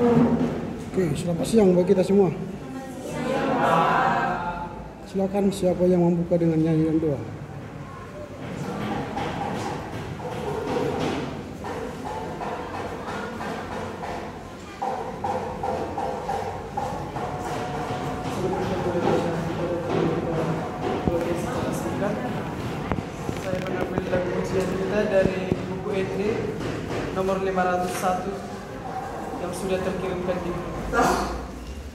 Oke, selamat siang bagi kita semua. Silakan siapa yang membuka dengan nyanyian doa. Saya mengambil lagu ujian kita dari buku ED nomor 501 yang sudah terkirimkan di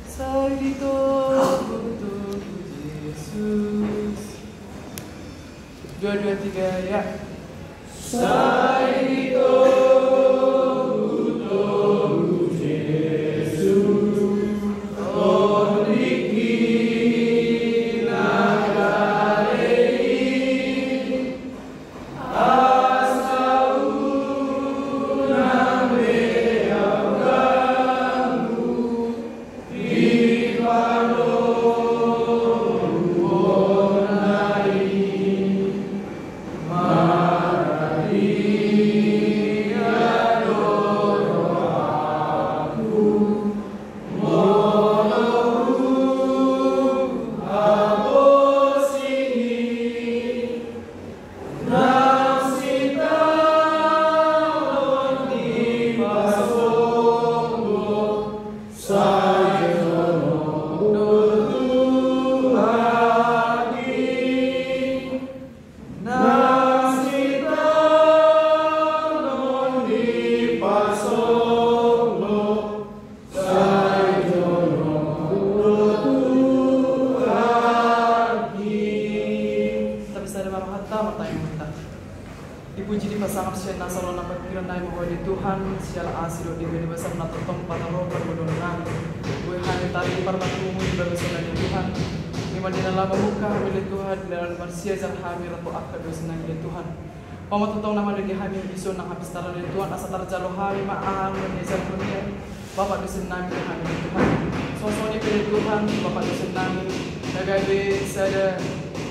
Saya dituntut Yesus. 2, 2, 3 ya. Saya dituntut Yesus. Oh dipuji di pasangan siya nasa lona pagkiran na mo di Tuhan siya asiro di bini basa na totong pataro perbudonan buhay hani tari parmatumu di bagasona di Tuhan di madina lama muka milik Tuhan dalam marsia jan hamir atau akados nang di Tuhan pamatutong naman di hamir iso nang habis taran di Tuhan asa tarjalo hari maahal di jan dunia Bapak dusin namin di hamir di Tuhan sosoni pilih Tuhan Bapak dusin namin nagabe sada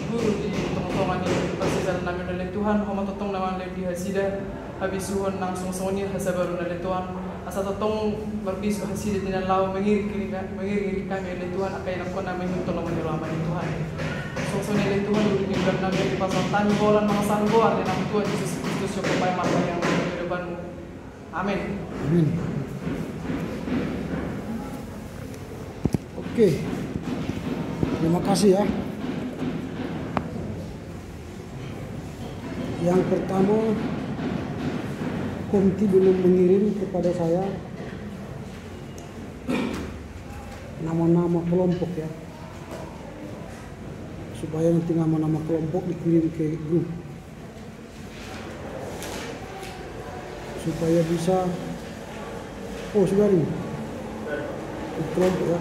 guru di tong-tongan ni persisaran namin oleh Tuhan homa totong naman lebih hasida habisuhon nang sungsoni hasabaru oleh Tuhan asa totong berbisu hasida tinalaw mengiri kami oleh Tuhan akay nang ko namin yung tulong maniraman ni Tuhan sungsoni oleh Tuhan uliniglan namin di pasantan bolan mga sangguan din ang Tuhan Jesus Kristus yung kapay mata yang kehidupan amin. Amin. Oke, terima kasih ya. Yang pertama, komite belum mengirim kepada saya nama-nama kelompok ya, supaya nanti nama-nama kelompok dikirim ke grup supaya bisa. Oh sudah ini kelompok ya,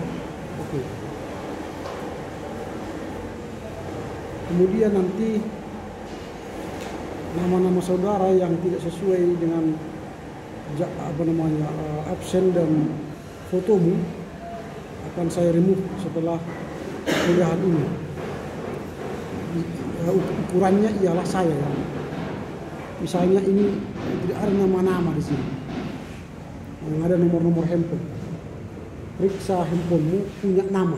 oke. Kemudian nanti nama-nama saudara yang tidak sesuai dengan absen dan fotomu akan saya remove setelah kuliahan ini. Ukurannya ialah saya ya. Misalnya ini tidak ada nama-nama di sini, yang ada nomor-nomor handphone. Periksa handphonemu punya nama.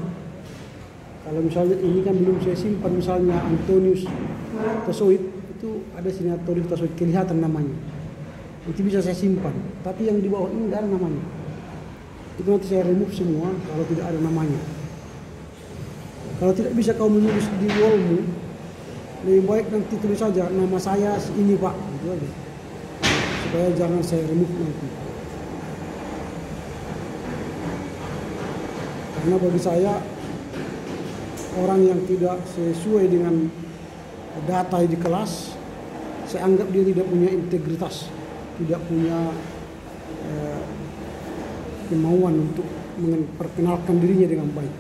Kalau misalnya ini kan belum saya simpan, misalnya Antonius Tasoid itu ada sini Antonius Tasoid kelihatan namanya, itu bisa saya simpan. Tapi yang di bawah ini tidak ada namanya, itu nanti saya remove semua kalau tidak ada namanya. Kalau tidak bisa kau menulis di wallmu, lebih baik nanti tulis saja nama saya ini Pak, gitu aja, supaya jangan saya remove nanti. Karena bagi saya orang yang tidak sesuai dengan data di kelas, saya anggap dia tidak punya integritas, tidak punya kemauan untuk memperkenalkan dirinya dengan baik.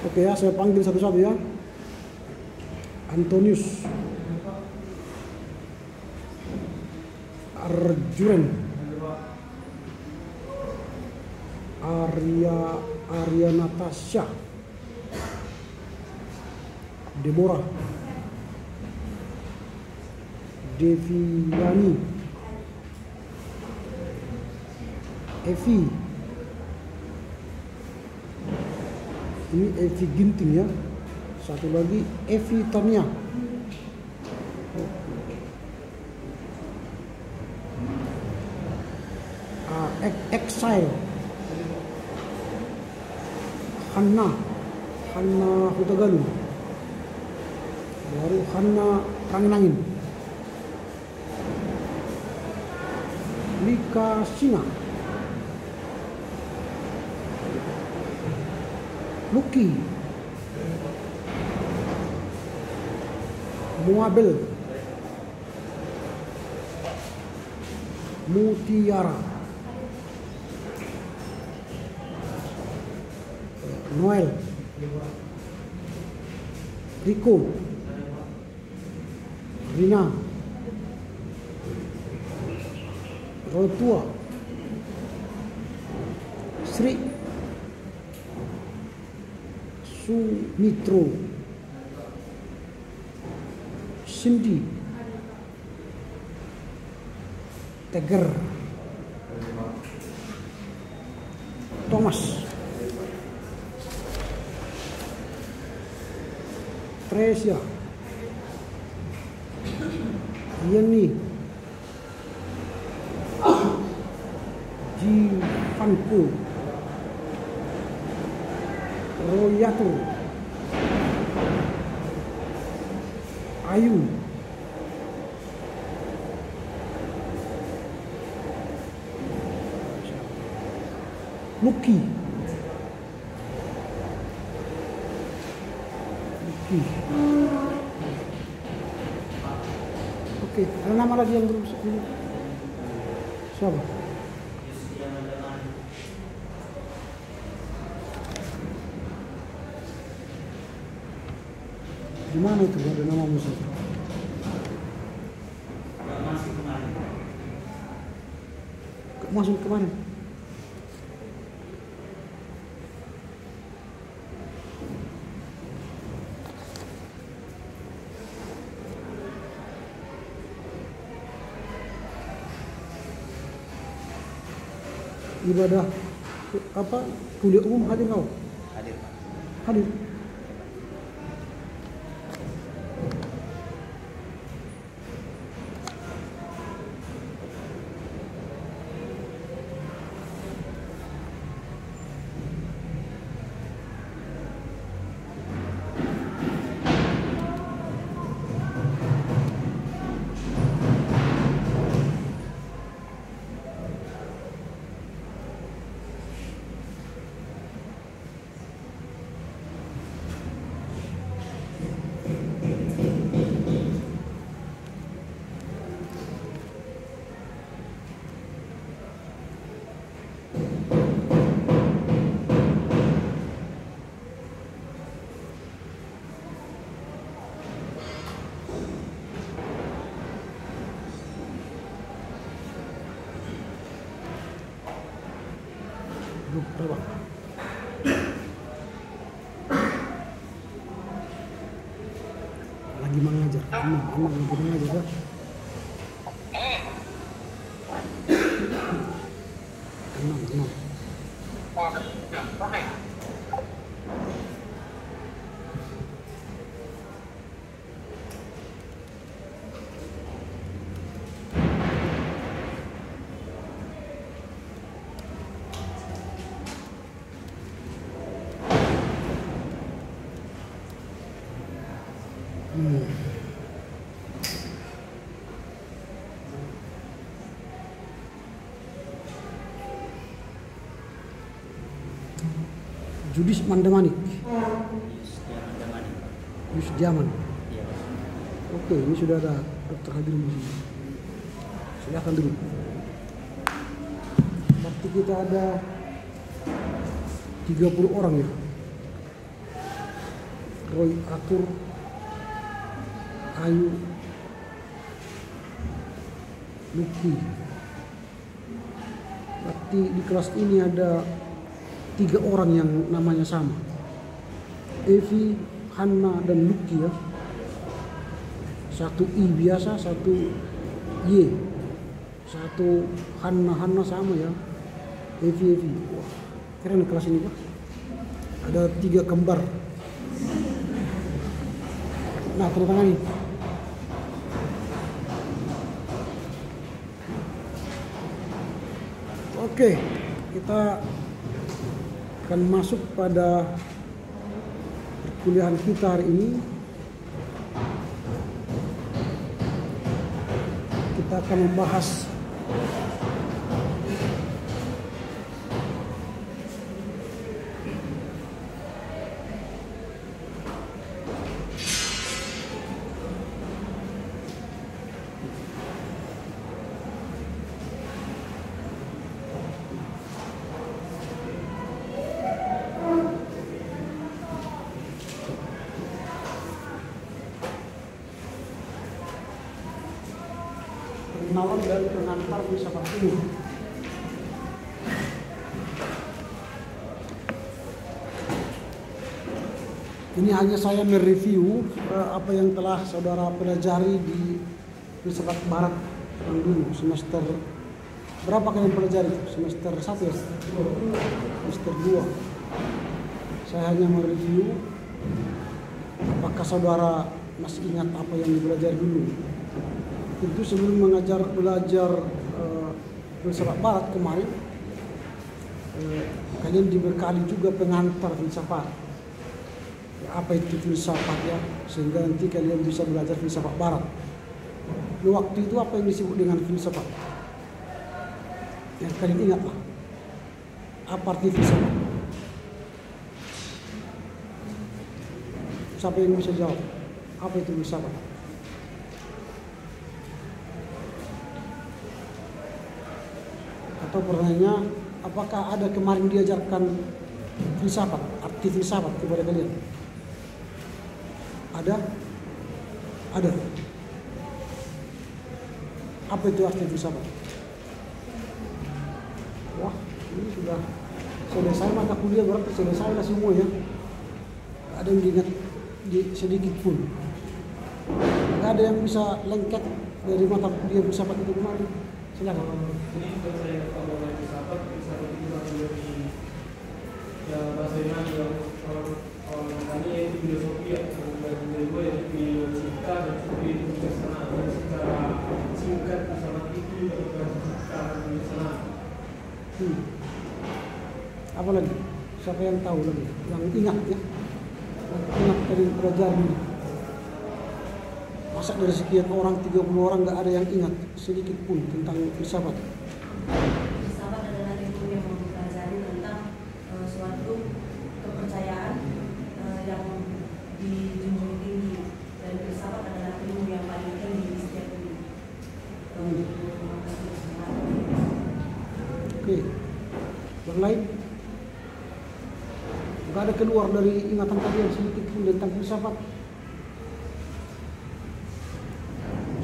Oke ya, saya panggil satu-satu ya. Antonius Arjuren, Arya Natasha, Deborah, Deviani, Evi. Ini Evi Ginting ya. Satu lagi Evi Tania. Exile. Hanna Hutagalu. Baru Hanna Ranginangin. Lika Sina. Lucky. Muabel. Mutiara. Noel. Rico. Rina. Rotua. Sri. Sumitro. Cindy. Teger. Thomas. Tresia. Yeni. Jivanku. Royatur. Ayu. Lucky. Oke, ada nama lagi yang belum ini. Siapa? Di mana itu ada nama musuh? Masuk kemarin. Ibadah apa kuliah umum hadir kau? Hadir, Pak. Hadir. Berapa? Lagi mengajar, emang lagi mengajar kan? Tenang. Judis Mandamanik. Yus Jaman. Iya, Pak. Oke, ini sudah ada dokter hadir di sini. Silakan duduk. Berarti kita ada 30 orang ya. Roy Atur, Ayu, Lucky. Berarti di kelas ini ada 3 orang yang namanya sama. Evi, Hanna, dan Lucky ya. Satu I biasa, satu Y. Satu Hanna sama ya. Evi. Wah, keren kelas ini Pak. Ada 3 kembar. Nah, tanda tangan ini. Oke, kita akan masuk pada perkuliahan kita hari ini. Kita akan membahas perkenalan dari pengantar filsafat umum. Ini hanya saya mereview apa yang telah saudara pelajari di filsafat barat yang dulu semester berapa kalian pelajari? Semester 1 ya? Semester 2. Saya hanya mereview apakah saudara masih ingat apa yang dipelajari dulu. Tentu sebelum belajar filsafat barat kemarin, kalian dibekali juga pengantar filsafat. Apa itu filsafat ya, sehingga nanti kalian bisa belajar filsafat barat. Di waktu itu apa yang disebut dengan filsafat? Yang kalian ingatlah. Apa arti filsafat? Siapa yang bisa jawab? Apa itu filsafat? Atau pertanyaannya, apakah ada kemarin diajarkan filsafat, arti filsafat kepada kalian? Ada? Ada. Apa itu arti filsafat? Wah, ini sudah selesai mata kuliah, berarti selesai lah semua ya. Gak ada yang diingat sedikit pun. Gak ada yang bisa lengket dari mata kuliah filsafat itu kemarin. Silakan. Jadi kalau saya kalau filsafat itu bagian dari ya bahasa Yunani yang kalau kami yaitu filosofi ya, bagian dari gue yaitu filosofika dan juga bijaksana. Dan secara singkat filsafat itu secara bijaksana. Apa lagi? Siapa yang tahu lagi? Yang ingat ya? Yang ingat dari pelajaran ini. Masa dari sekian orang, 30 orang nggak ada yang ingat sedikit pun tentang filsafat? Filsafat adalah ilmu yang mempelajari tentang suatu kepercayaan yang dijunjung tinggi, dan filsafat adalah ilmu yang paling tinggi di setiap ilmu. Oke, yang lain? Nggak ada keluar dari ingatan kalian sedikit pun tentang filsafat?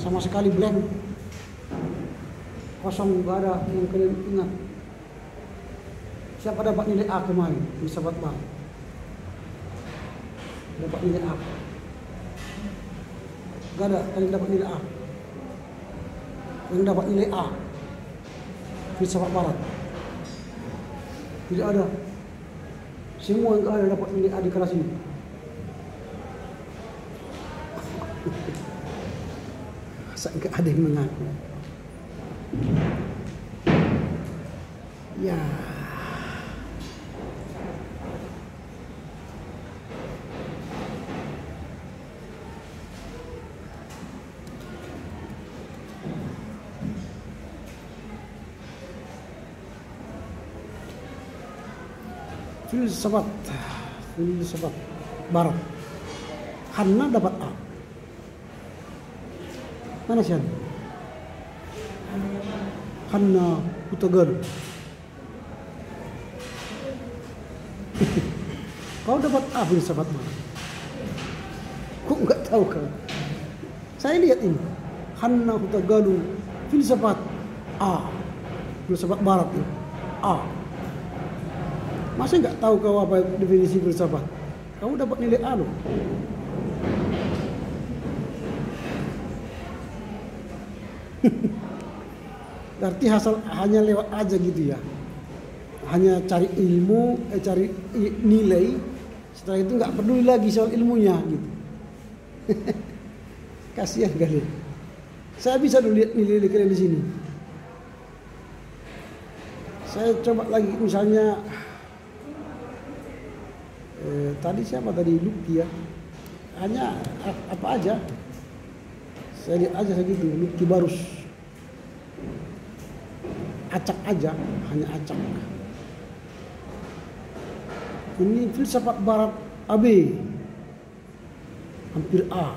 Sama sekali blank, kosong, nggak ada yang kalian ingat. Siapa dapat nilai A kemarin filsafat barat? Dapat nilai A? Nggak ada kalian dapat nilai A. Yang dapat nilai A filsafat barat tidak ada. Semua yang ada dapat nilai A di kelas ini. Nggak ada yang mengaku. Ya. Filsafat barat. Hanna dapat A. Mana sih Hanna Hutagalu? Kau dapat A filsafat mana? Kok nggak tahu kau? Saya lihat ini Hanna Hutagalu filsafat A, filsafat barat ini A. Masa nggak tahu kau apa definisi filsafat? Kau dapat nilai A loh. Berarti hanya lewat aja gitu ya. hanya cari ilmu, cari nilai. Setelah itu nggak peduli lagi soal ilmunya gitu. Kasihan kalian. Saya bisa dulu lihat nilai kalian di sini. Saya coba lagi misalnya tadi siapa tadi Lucky ya. Hanya apa aja. Saya lihat aja segitu Lucky Barus. Acak aja, hanya acak. Ini filsafat barat AB. Hampir A.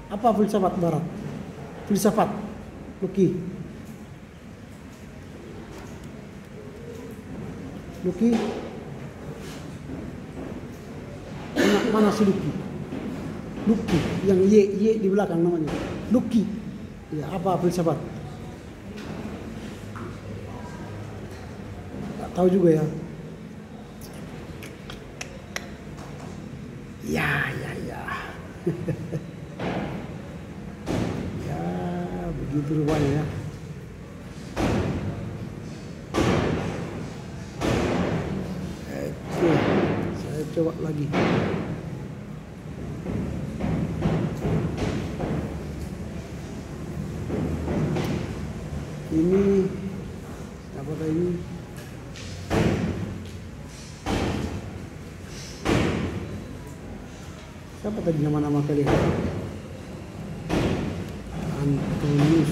Apa filsafat barat? Filsafat Lucky. Lucky. Mana si Lucky? Lucky yang Y di belakang namanya. Lucky. Ya, apa filsafat? Gak tahu juga ya. Ya. Ya, begitu rupanya ya. Oke, saya coba lagi. Ini apa tadi? Siapa tadi nama-nama kalian? Antonius.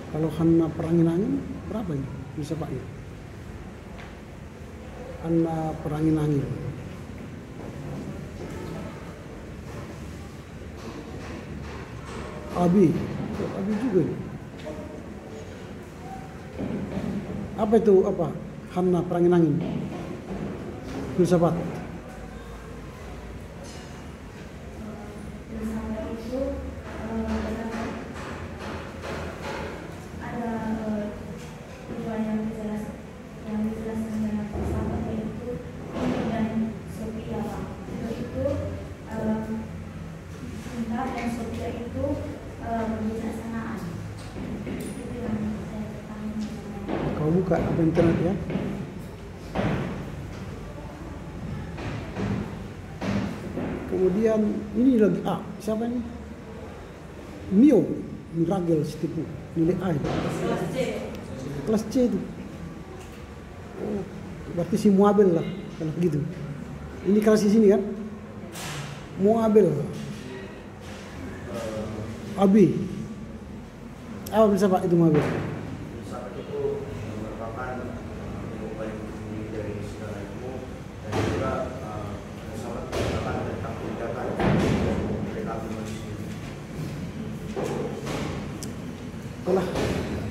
Kalau Hanna Perangin Angin berapa ini? Bisa Pak ya? Hanna Perangin Angin. Abi juga nih. Apa itu apa? Hanna Perangin Angin. Filsafat. Kau buka apa internet ya. Kemudian ini lagi A. Siapa ini? Mio Miragel Setipu. Nilai A itu. Kelas C itu. Oh, berarti si Muabel lah kalau begitu. Ini kelas di sini kan? Muabel. Abi. Apa bisa Pak itu Muabel?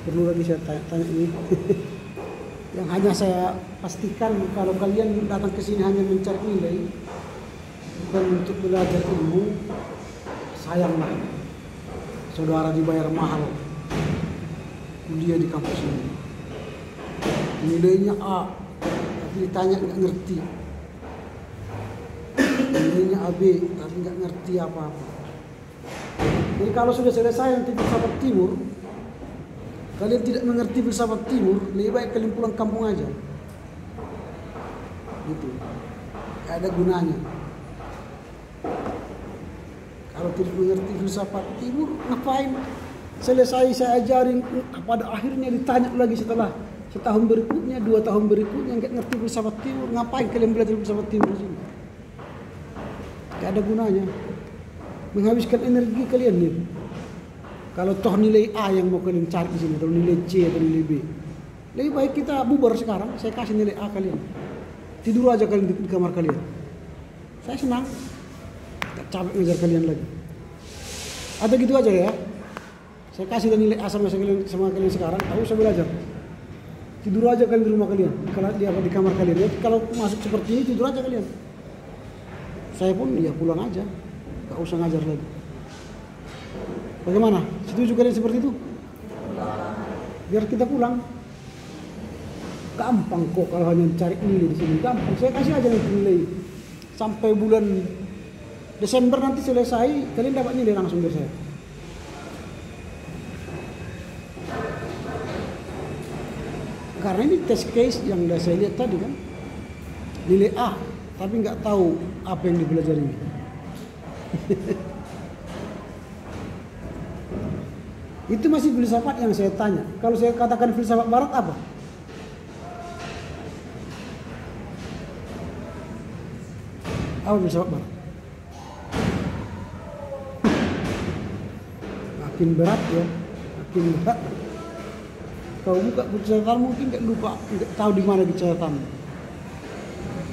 Perlu lagi saya tanya ini. Yang hanya saya pastikan kalau kalian datang ke sini hanya mencari nilai bukan untuk belajar ilmu, sayanglah saudara dibayar mahal kuliah di kampus ini. Nilainya A, tapi ditanya nggak ngerti. Nilainya AB, tapi nggak ngerti apa-apa. Jadi kalau sudah selesai nanti filsafat timur, kalian tidak mengerti filsafat timur, lebih baik kalian pulang kampung aja. Gitu. Gak ada gunanya. Kalau tidak mengerti filsafat timur, ngapain? Selesai saya ajarin, pada akhirnya ditanya lagi setelah setahun berikutnya, 2 tahun berikutnya nggak ngerti filsafat timur, ngapain kalian belajar filsafat timur di sini? Gak ada gunanya. Menghabiskan energi kalian nih. Kalau toh nilai A yang mau kalian cari di sini, atau nilai C atau nilai B, lebih baik kita bubar sekarang. Saya kasih nilai A kalian, tidur aja kalian di kamar kalian. Saya senang, gak capek ngejar kalian lagi. Atau gitu aja ya. Saya kasih nilai A sama kalian sekarang, aku usah belajar. Tidur aja kalian di rumah kalian, kalau di kamar kalian. Ya, kalau masuk seperti ini tidur aja kalian. Saya pun ya pulang aja, gak usah ngajar lagi. Bagaimana? Setuju kalian seperti itu? Biar kita pulang. Gampang kok kalau hanya cari nilai di sini. Gampang. Saya kasih aja nanti nilai sampai bulan Desember nanti selesai, kalian dapat nilai langsung dari saya. Karena ini test case yang udah saya lihat tadi kan, nilai A, tapi nggak tahu apa yang dipelajari. Itu masih filsafat yang saya tanya. Kalau saya katakan filsafat barat apa? Apa filsafat barat? Makin berat ya, makin berat. Kalau buka buku catatan mungkin nggak lupa, nggak tahu di mana buku catatan.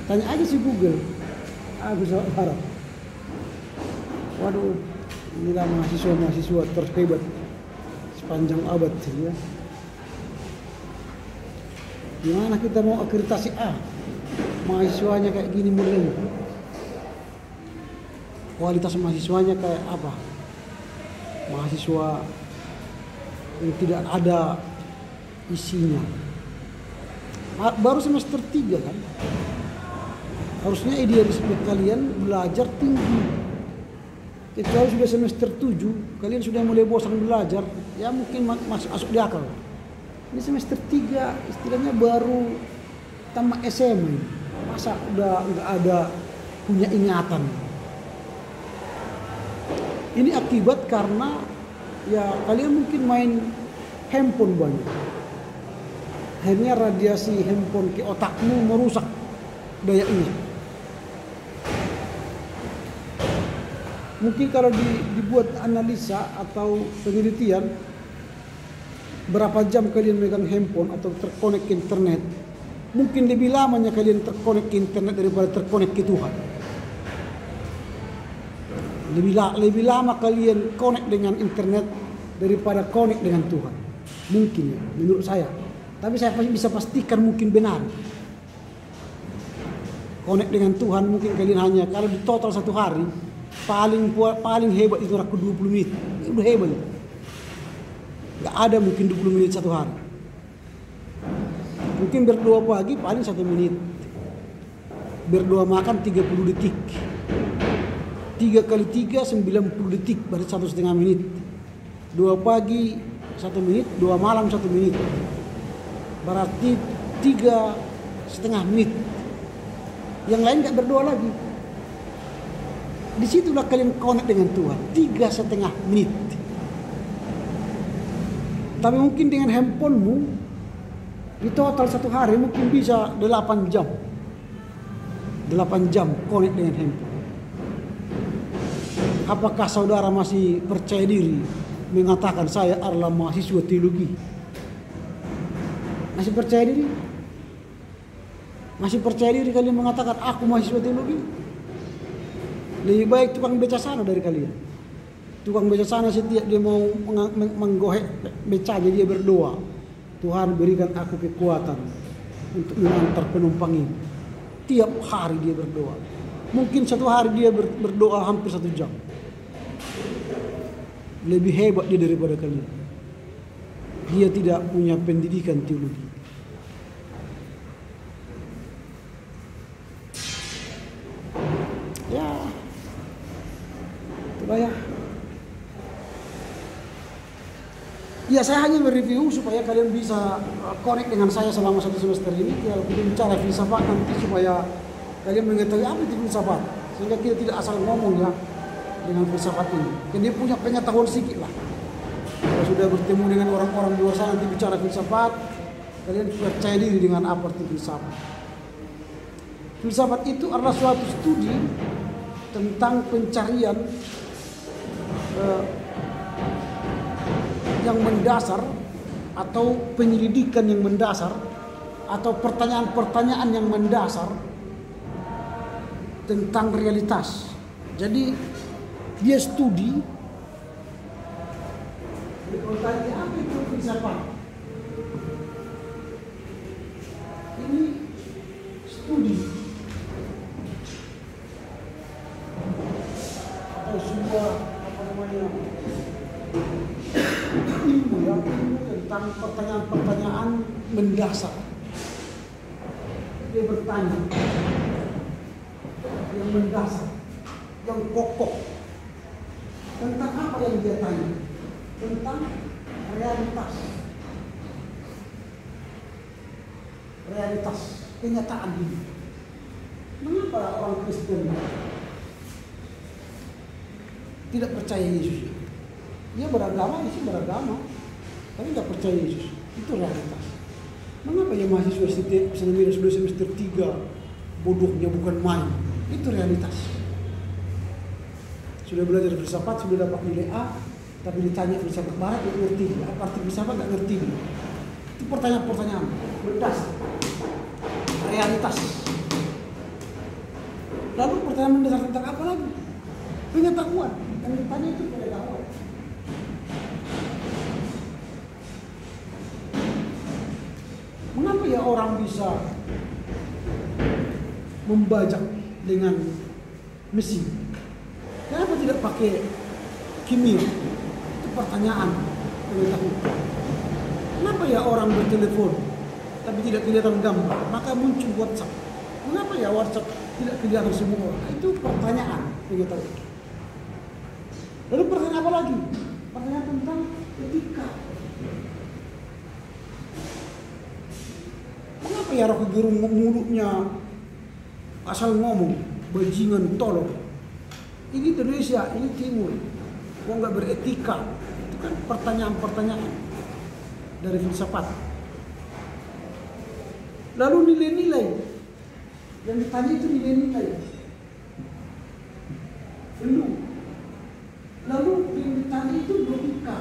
Tanya aja si Google. Filsafat barat. Waduh, inilah mahasiswa terhebat sepanjang abad ya. Gimana kita mau akreditasi A? Mahasiswanya kayak gini mulai. Kualitas mahasiswanya kayak apa? Mahasiswa yang tidak ada isinya. Baru semester 3 kan? Harusnya idealisme kalian belajar tinggi. Kecuali sudah semester 7, kalian sudah mulai bosan belajar, ya mungkin masuk di akal. Ini semester 3, istilahnya baru tamat SMA. Masa udah nggak ada punya ingatan. Ini akibat karena ya kalian mungkin main handphone banyak. Akhirnya radiasi handphone ke otakmu merusak daya ingat. Mungkin kalau dibuat analisa atau penelitian, berapa jam kalian megang handphone atau terkonek ke internet, mungkin lebih lamanya kalian terkonek ke internet daripada terkonek ke Tuhan. Lebih lama kalian konek dengan internet daripada konek dengan Tuhan. Mungkin ya, menurut saya. Tapi saya bisa pastikan mungkin benar. Konek dengan Tuhan mungkin kalian hanya, kalau di total satu hari, paling hebat itu aku 20 menit. Itu udah hebat. Gak ada mungkin 20 menit satu hari. Mungkin berdoa pagi paling 1 menit. Berdoa makan 30 detik. 3 kali 3 90 detik, berarti 1,5 menit. Doa pagi 1 menit, doa malam 1 menit. Berarti 3,5 menit. Yang lain gak berdoa lagi. Disitulah kalian connect dengan Tuhan. 3,5 menit. Tapi mungkin dengan handphonemu di total satu hari mungkin bisa 8 jam. 8 jam connect dengan handphone. Apakah saudara masih percaya diri mengatakan saya adalah mahasiswa teologi? Masih percaya diri? Masih percaya diri kalian mengatakan aku mahasiswa teologi? Lebih baik tukang beca sana dari kalian. Tukang beca sana setiap dia mau menggohek becanya dia berdoa. Tuhan berikan aku kekuatan untuk mengantar penumpang ini. Tiap hari dia berdoa. Mungkin satu hari dia berdoa hampir 1 jam. Lebih hebat dia daripada kalian. Dia tidak punya pendidikan teologi. Ya, itulah ya. Ya saya hanya mereview supaya kalian bisa connect dengan saya selama 1 semester ini. Kalau kita bicara filsafat nanti supaya kalian mengetahui apa itu filsafat. Sehingga kita tidak asal ngomong ya dengan filsafat ini. Dan dia punya pengetahuan sedikit lah. Kalau sudah bertemu dengan orang-orang di luar sana nanti bicara filsafat, kalian percaya diri dengan apa itu filsafat. Filsafat itu adalah suatu studi tentang pencarian yang mendasar atau penyelidikan yang mendasar atau pertanyaan-pertanyaan yang mendasar tentang realitas. Jadi dia studi. Kalau tanya apa itu filsafat? Ini studi atau sebuah ilmu tentang pertanyaan-pertanyaan mendasar. Dia bertanya yang mendasar, yang pokok. Tentang apa yang dia tanya? Tentang realitas. Realitas, kenyataan hidup. Mengapa orang Kristen tidak percaya Yesus? Dia beragama, Yesus beragama, tapi tidak percaya Yesus. Itu realitas. Mengapa ya mahasiswa semester 3 bodohnya bukan main? Itu realitas. Sudah belajar filsafat, sudah dapat nilai A, tapi ditanya filsafat barat tidak ngerti. Apa arti filsafat tidak ngerti. Itu pertanyaan-pertanyaan berdasar realitas. Lalu pertanyaan mendasar tentang apa lagi? Pengetahuan. Yang ditanya itu pengetahuan. Mengapa ya orang bisa membajak dengan mesin? Kenapa tidak pakai kimia? Itu pertanyaan pengetahuan. Kenapa ya orang bertelepon tapi tidak kelihatan gambar, maka muncul WhatsApp? Mengapa ya WhatsApp tidak kelihatan semua? Itu pertanyaan pengetahuan. Lalu pertanyaan apa lagi? Pertanyaan tentang etika. Mengapa ya Rocky Gerung mulutnya asal ngomong, bajingan tolong? Ini Indonesia, ini Timur. Kok nggak beretika? Itu kan pertanyaan-pertanyaan dari filsafat. Lalu nilai-nilai yang ditanya itu nilai-nilai. Lalu yang ditanya itu logika.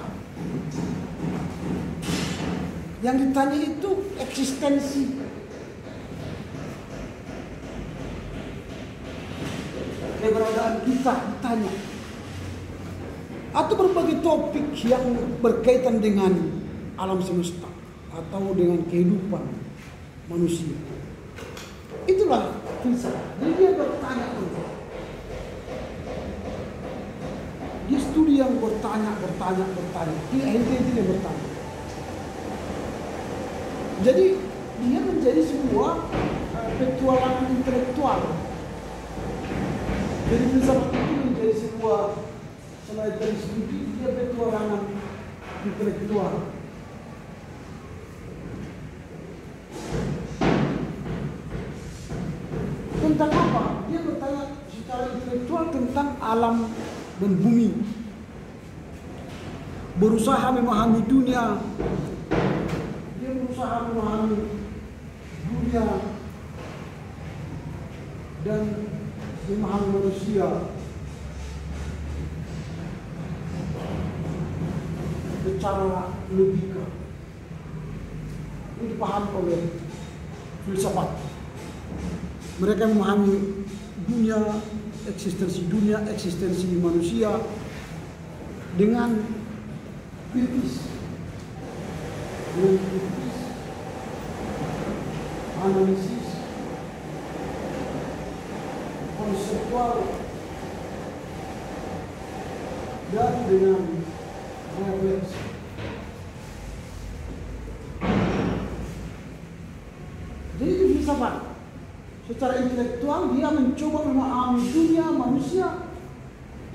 Yang ditanya itu eksistensi. Keberadaan kita ditanya. Atau berbagai topik yang berkaitan dengan alam semesta atau dengan kehidupan manusia. Itulah filsafat. Jadi dia bertanya terus. Dia studi yang bertanya. Dia bertanya. Jadi dia menjadi sebuah petualangan intelektual. Jadi filsafat itu menjadi sebuah selain dari studi, dia petualangan intelektual. Tentang apa? Dia bertanya secara intelektual tentang alam dan bumi. Berusaha memahami dunia. Dia berusaha memahami dunia dan memahami manusia secara logika. Ini dipahami oleh filsafat. Mereka memahami dunia, eksistensi manusia dengan kritis, analisis, konseptual, dan dengan refleksi. Jadi itu filsafat. Secara intelektual dia mencoba memahami dunia manusia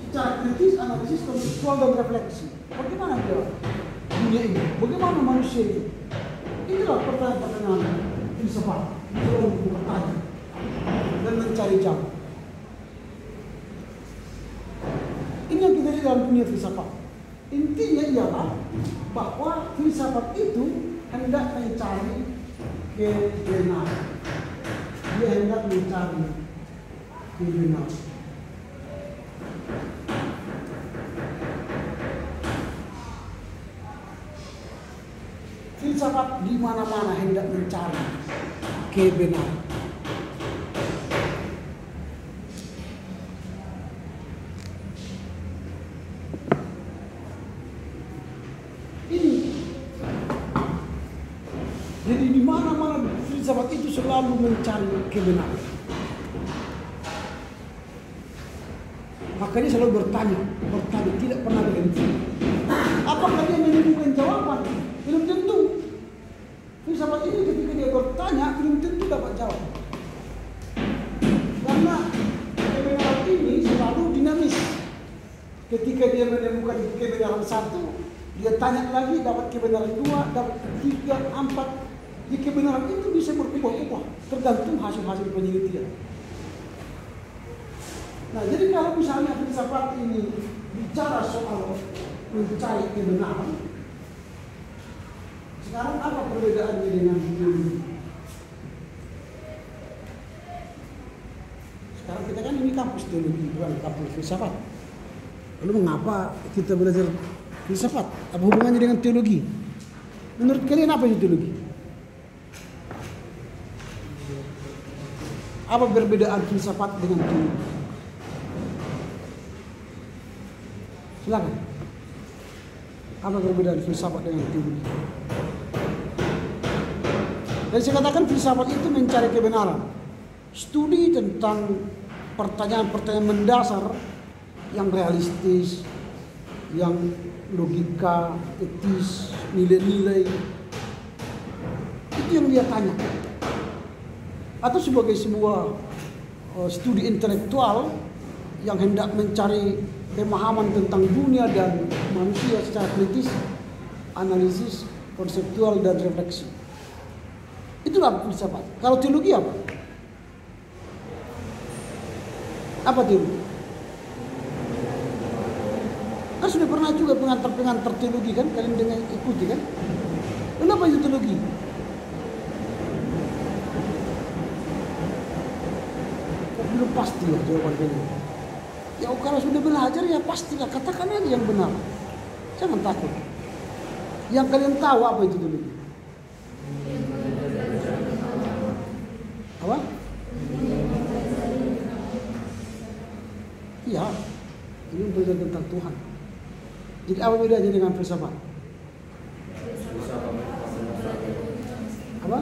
secara kritis, analisis, konseptual, dan refleksi. Bagaimana dia dunia ini? Bagaimana manusia ini? Itulah pertanyaan-pertanyaan filsafat. Dia bertanya dan mencari jawab. Ini yang kita lihat dalam dunia filsafat. Intinya ialah bahwa filsafat itu hendak mencari kebenaran. Dia hendak mencari kebenaran. Filsafat di mana-mana hendak mencari kebenaran. Jadi di mana-mana filsafat itu selalu mencari kebenaran. Makanya selalu bertanya, tidak pernah berhenti. Apakah dia menemukan jawaban? Belum tentu. Filsafat ini ketika dia bertanya, belum tentu dapat jawab. Karena ketika dia menemukan kebenaran satu, dia tanya lagi, dapat kebenaran dua, dapat tiga, empat. Di kebenaran itu bisa berubah-ubah, tergantung hasil-hasil penelitian. Nah, jadi kalau misalnya filsafat ini bicara soal mencari kebenaran, sekarang apa perbedaannya dengan teologi? Sekarang kita kan ini kampus teologi, bukan kampus filsafat. Lalu mengapa kita belajar filsafat? Apa hubungannya dengan teologi? Menurut kalian apa itu teologi? Apa perbedaan filsafat dengan teologi? Silakan. Apa perbedaan filsafat dengan teologi? Dan saya katakan filsafat itu mencari kebenaran. Studi tentang pertanyaan-pertanyaan mendasar yang realistis, yang logika, etis, nilai-nilai. Itu yang dia tanya. Atau sebagai sebuah studi intelektual yang hendak mencari pemahaman tentang dunia dan manusia secara kritis, analisis, konseptual, dan refleksi. Itulah filsafat. Kalau teologi apa? Apa teologi? Kan sudah pernah juga pengantar-pengantar teologi kan, kalian dengan ikuti kan? Kenapa itu teologi? Belum pasti ya jawaban kalian. Ya kalau sudah belajar ya pastilah, katakan aja yang benar. Jangan takut. Yang kalian tahu apa itu teologi? Apa? Iya, ini belajar tentang Tuhan. Jadi apa bedanya dengan filsafat? Apa?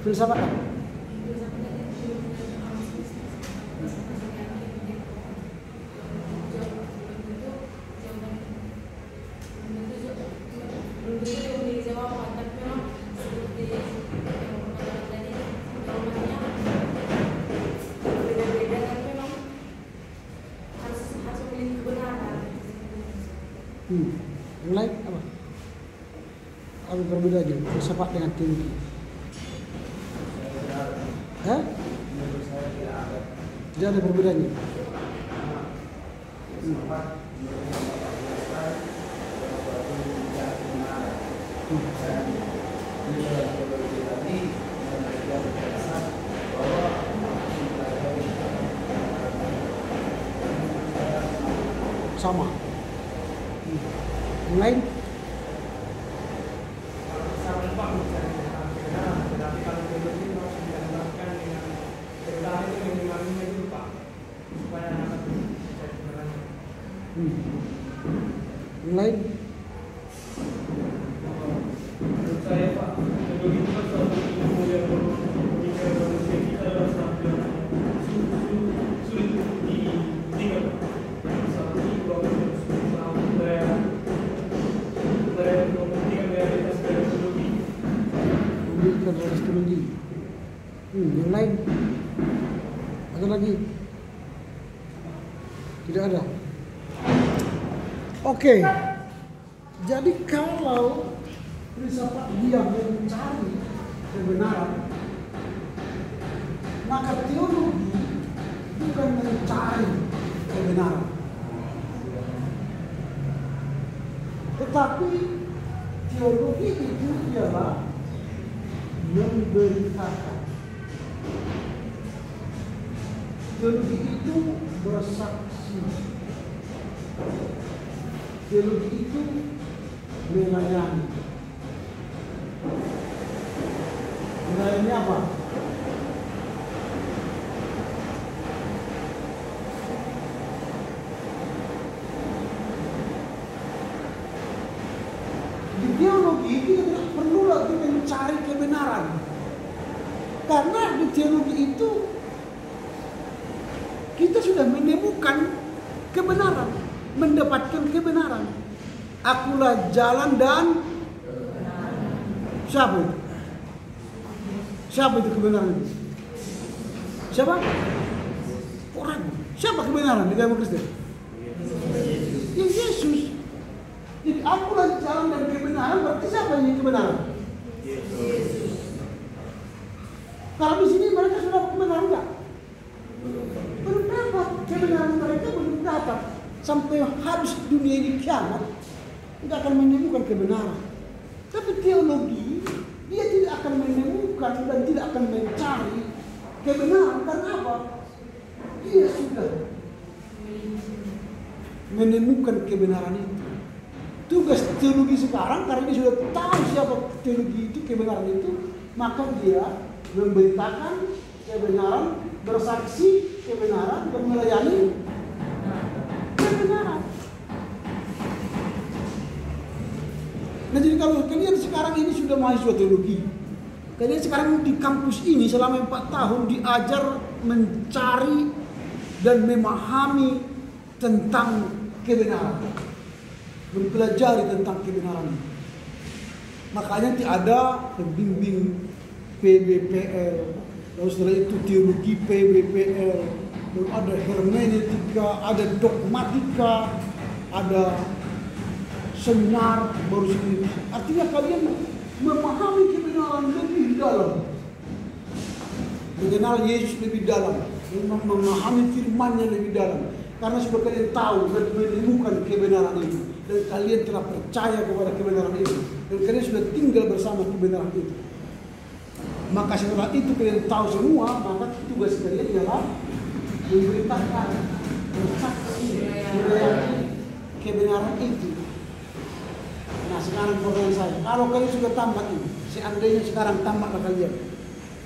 Filsafat apa? Yang lain apa? Apa perbedaannya filsafat dengan teologi? Hah? Tidak ada perbedaannya. Sama. Yang lain? Sama Pak, tetapi kalau teologi harus ditambahkan dengan kebenaran itu minimalnya dulu Pak, supaya dapat mencari kebenaran. Yang lain? Menurut saya Pak, teologi itu kan salah satu ilmu yang jika manusia kita adalah sulit untuk dibuktikan. Saat ini kalau membuktikan realitas dari teologi. Membuktikan realitas teologi. Yang lain? Ada lagi? Tidak ada. Oke. Jadi kalau filsafat dia mencari kebenaran, maka teologi bukan mencari kebenaran, tetapi teologi itu ialah memberitakan. Teologi itu bersaksi. Teologi itu melayani. Melayani apa? Di teologi kita tidak perlu lagi mencari kebenaran. Karena di teologi itu kita sudah menemukan kebenaran, mendapatkan kebenaran. Akulah jalan dan siapa itu? Siapa itu kebenaran itu? Siapa? Kok ragu? Siapa kebenaran di agama Kristen? Ya Yesus. Jadi akulah jalan dan kebenaran, berarti siapa yang kebenaran? Yesus. Kalau di sini mereka sudah kebenaran enggak? Belum dapat. Kebenaran mereka belum dapat. Sampai habis dunia ini kiamat, tidak akan menemukan kebenaran. Tapi teologi, dia tidak akan menemukan dan tidak akan mencari kebenaran. Karena apa? Dia sudah menemukan kebenaran itu. Tugas teologi sekarang, karena dia sudah tahu siapa teologi itu, kebenaran itu, maka dia memberitakan kebenaran, bersaksi kebenaran, dan melayani kebenaran. Nah, jadi kalau kalian sekarang ini sudah mahasiswa teologi, kalian sekarang di kampus ini selama 4 tahun diajar mencari dan memahami tentang kebenaran, mempelajari tentang kebenaran. Makanya ada pembimbing PBPL, lalu setelah itu teologi PBPL, lalu ada hermeneutika, ada dogmatika, ada seminar baru sendiri. Artinya kalian memahami kebenaran lebih dalam, mengenal Yesus lebih dalam, memahami firman-Nya lebih dalam. Karena sudah kalian tahu dan menemukan kebenaran itu, dan kalian telah percaya kepada kebenaran itu, dan kalian sudah tinggal bersama kebenaran itu. Maka setelah itu kalian tahu semua, maka tugas kalian ialah memberitakan, bersaksi, melayani kebenaran itu. Nah, sekarang pertanyaan saya, kalau kalian sudah tamat ini, seandainya sekarang tamatlah kalian,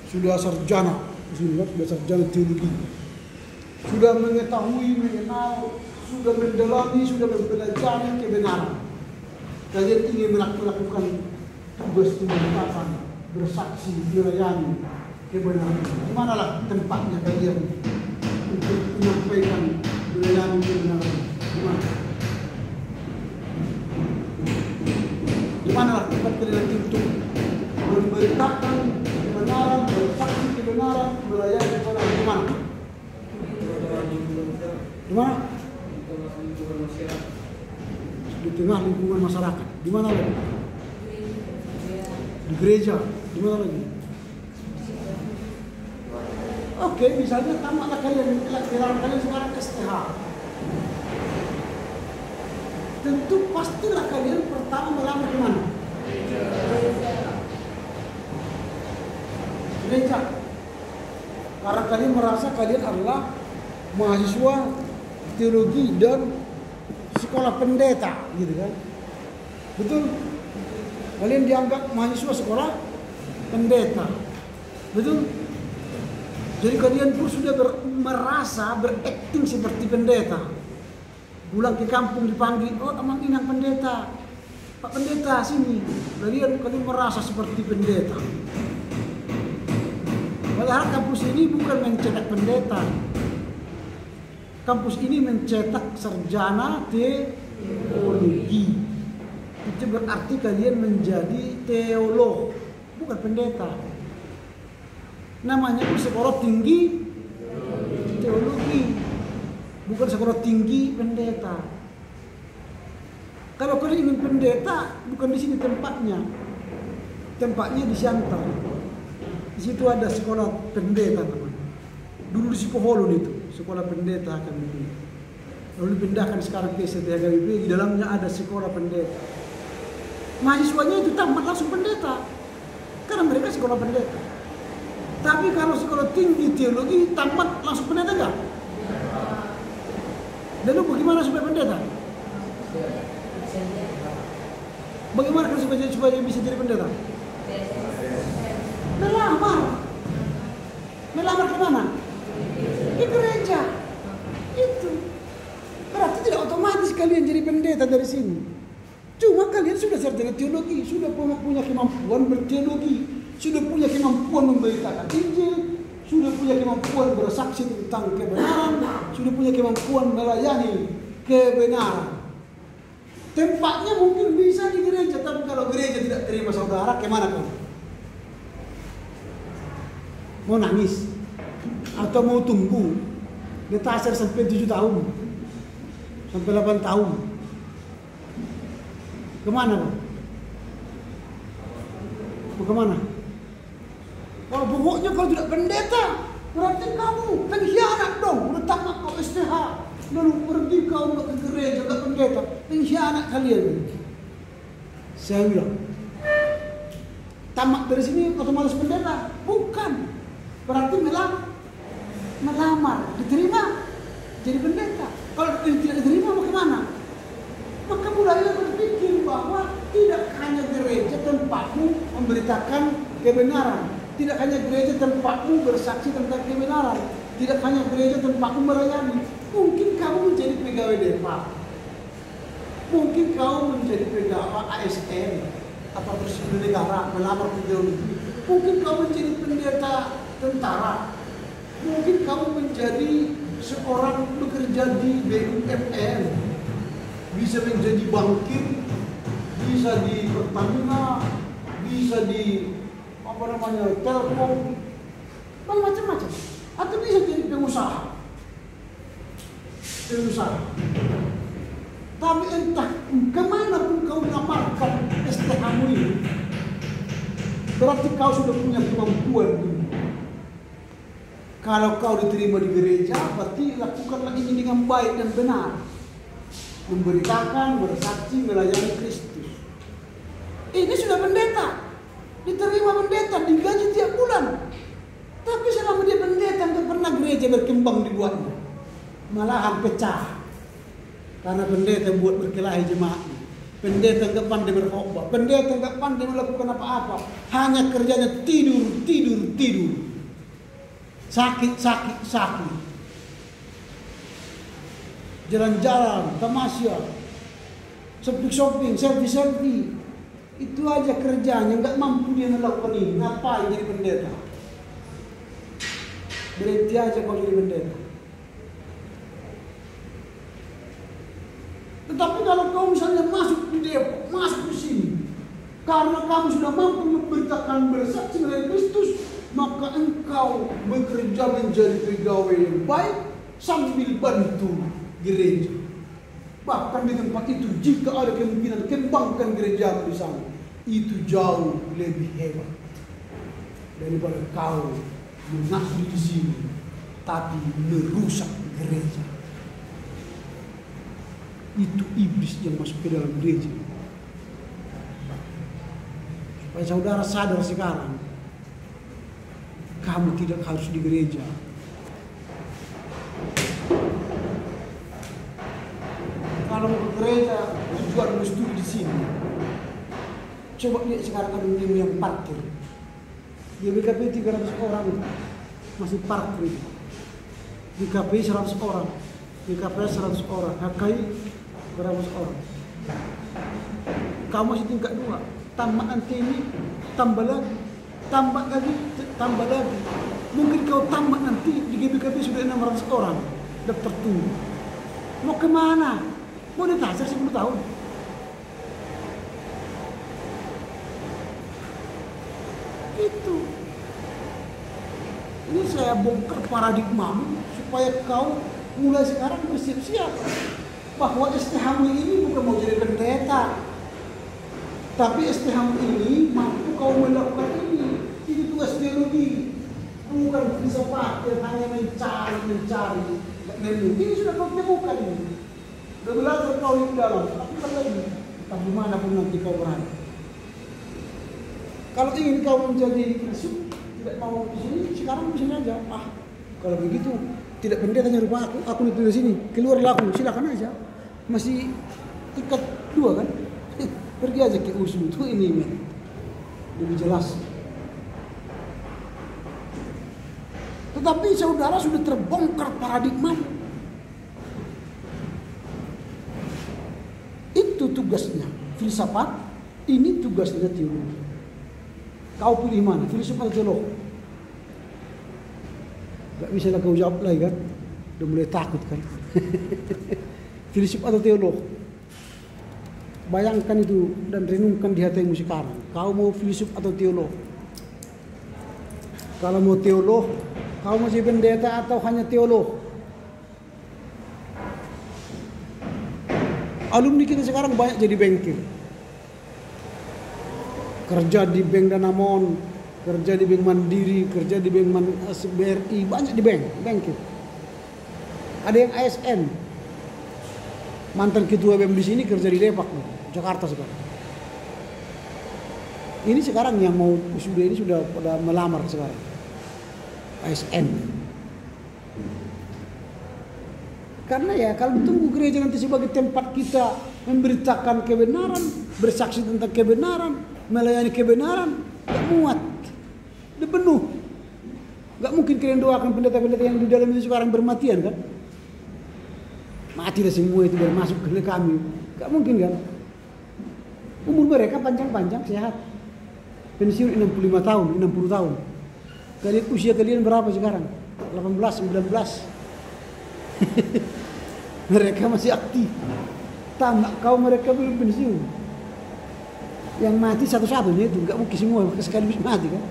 sudah sarjana, sudah sarjana teologi, sudah mengetahui, mengenal, sudah mendalami, sudah mempelajari kebenaran, kalian ingin melakukan tugas pemberitakan, bersaksi, melayani kebenaran. Di manalah tempatnya kalian untuk menyampaikan, melayani kebenaran? Di mana? Di manalah tempat kalian untuk memberitakan kebenaran, bersaksi kebenaran, melayani kebenaran? Di mana? Di mana? Di tengah lingkungan masyarakat. Di mana lagi? Di gereja. Di mana lagi? Oke, misalnya tamatlah kalian sekarang STH. Tentu pastilah kalian pertama melamar di mana? Gereja. Karena kalian merasa kalian adalah mahasiswa teologi dan sekolah pendeta, gitu kan? Betul? Kalian dianggap mahasiswa sekolah pendeta, betul? Jadi kalian pun sudah merasa berakting seperti pendeta. Pulang ke kampung dipanggil, oh emang ini yang pendeta, Pak Pendeta sini. Kalian merasa seperti pendeta. Padahal kampus ini bukan mencetak pendeta. Kampus ini mencetak sarjana teologi. Itu berarti kalian menjadi teolog, bukan pendeta. Namanya pun sekolah tinggi teologi, bukan sekolah tinggi pendeta. Kalau kalian ingin pendeta, bukan di sini tempatnya. Tempatnya di Siantar. Di situ ada sekolah pendeta, teman. Dulu di Sipoholon itu sekolah pendeta HKBP. Lalu dipindahkan sekarang ke ST HKBP, di dalamnya ada sekolah pendeta. Mahasiswanya itu tamat langsung pendeta, karena mereka sekolah pendeta. Tapi kalau sekolah tinggi teologi tamat langsung pendeta enggak? Lalu bagaimana supaya pendeta? Bagaimana supaya bisa jadi pendeta? Melamar ke mana? Ke gereja. Itu. Berarti tidak otomatis kalian jadi pendeta dari sini. Cuma kalian sudah sarjana teologi, sudah punya kemampuan berteologi, sudah punya kemampuan memberitakan Injil, sudah punya kemampuan bersaksi tentang kebenaran, sudah punya kemampuan melayani kebenaran. Tempatnya mungkin bisa di gereja, tapi kalau gereja tidak terima saudara, kemana kamu? Mau nangis? Atau mau tunggu Dia tasar sampai 7 tahun. Sampai 8 tahun. Kemana kau? Mau kemana? Kalau pokoknya kau tidak pendeta, berarti kamu pengkhianat dong. Udah tamat kau STH, lalu pergi kau ke gereja, ke pendeta. Pengkhianat kalian. Saya bilang, tamat dari sini otomatis pendeta? Bukan. Berarti melamar, diterima jadi pendeta. Kalau tidak diterima mau kemana? Maka mulailah berpikir bahwa tidak hanya gereja tempatmu memberitakan kebenaran, tidak hanya gereja tempatmu bersaksi tentang kebenaran, tidak hanya gereja tempatmu melayani. Mungkin kamu menjadi pegawai DEPA, mungkin kamu menjadi pegawai ASN atau persekutuan negara melamar pegawai negeri, mungkin kamu menjadi pendeta tentara, mungkin kamu menjadi seorang bekerja di BUMN, bisa menjadi bankir, bisa di Pertamina, bisa di Telkom, macam-macam, atau bisa jadi pengusaha. Tapi entah kemana pun kau mengamalkan STH-mu ini, berarti kau sudah punya kemampuan. Kalau kau diterima di gereja, berarti lakukanlah ini dengan baik dan benar. Memberitakan, bersaksi, melayani Kristus. Ini sudah pendeta. Diterima pendeta, digaji tiap bulan. Tapi selama dia pendeta, tidak pernah gereja berkembang dibuatnya. Malahan pecah. Karena pendeta buat berkelahi jemaat. Pendeta tidak pandai berkhotbah. Pendeta tidak pandai melakukan apa-apa. Hanya kerjanya tidur. Sakit. Jalan-jalan, tamasya, shopping, selfie. Itu aja kerjanya, nggak mampu dia melakukan ini. Ngapain jadi pendeta? Berhenti aja kalau jadi pendeta. Tetapi kalau kau misalnya masuk di Depok, masuk di sini, karena kamu sudah mampu memberitakan bersaksi melalui Kristus, maka engkau bekerja menjadi pegawai yang baik sambil bantu gereja. Bahkan di tempat itu, jika ada kemungkinan kembangkan gereja di sana, itu jauh lebih hebat daripada kau mengabdi di sini tapi merusak gereja. Itu iblis yang masuk ke dalam gereja. Supaya saudara sadar sekarang, kamu tidak harus di gereja. Kalau mau ke gereja, tujuan studi di sini. Coba lihat sekarang ada yang parkir. Di BKP 300 orang masih parkir. Di KPI 100 orang, di KPS 100 orang, HKI berapa orang. Kamu masih tingkat 2, tambah nanti ini, tambah lagi. Mungkin kau tambah nanti di GBKP sudah 600 orang daftar tunggu. Mau kemana? Mau ditasar 10 tahun. Itu. Ini saya bongkar paradigmamu supaya kau mulai sekarang bersiap-siap bahwa STH-mu ini bukan mau jadi pendeta, tapi STH-mu ini mampu kau melakukan ini. Ini tugas teologi, bukan filsafat yang hanya mencari. Ini sudah kau temukan ini. Sudah belajar kau di dalam, tapi lagi entah di mana pun nanti kau berada. Kalau ingin kau menjadi filsuf, tidak mau di sini, sekarang di sini aja. Kalau begitu tidak pendetanya rumah aku di sini, keluarlah aku, silakan aja. Masih tingkat 2 kan? Pergi aja ke USU itu ini lebih jelas. Tetapi saudara sudah terbongkar paradigma. Itu tugasnya filsafat, ini tugasnya teologi. Kau pilih mana? Filsuf atau teolog? Gak bisa lah kau jawab lagi kan? Udah mulai takut kan? Filsuf atau teolog? Bayangkan itu dan renungkan di hatimu sekarang. Kau mau filsuf atau teolog? Kalau mau teolog, kau mau jadi pendeta atau hanya teolog? Alumni kita sekarang banyak jadi bankir. Kerja di Bank Danamon, kerja di Bank Mandiri, kerja di Bank BRI, banyak di bankir. Ada yang ASN. Mantan ketua BEM di sini kerja di Depak, Jakarta sekarang. Ini sekarang yang mau wisuda ini sudah pada melamar sekarang. ASN. Karena ya kalau tunggu gereja nanti sebagai tempat kita memberitakan kebenaran, bersaksi tentang kebenaran, melayani kebenaran, gak muat, udah penuh. Gak mungkin kalian doakan pendeta-pendeta yang di dalam itu sekarang bermatian kan? Matilah semua itu biar masuk ke kami. Gak mungkin kan? Umur mereka panjang-panjang, sehat. Pensiun 65 tahun, 60 tahun. Kalian usia kalian berapa sekarang? 18, 19. Mereka masih aktif. Tamak kau mereka belum pensiun. Yang mati satu-satunya itu, nggak mungkin semua sekaligus mati kan?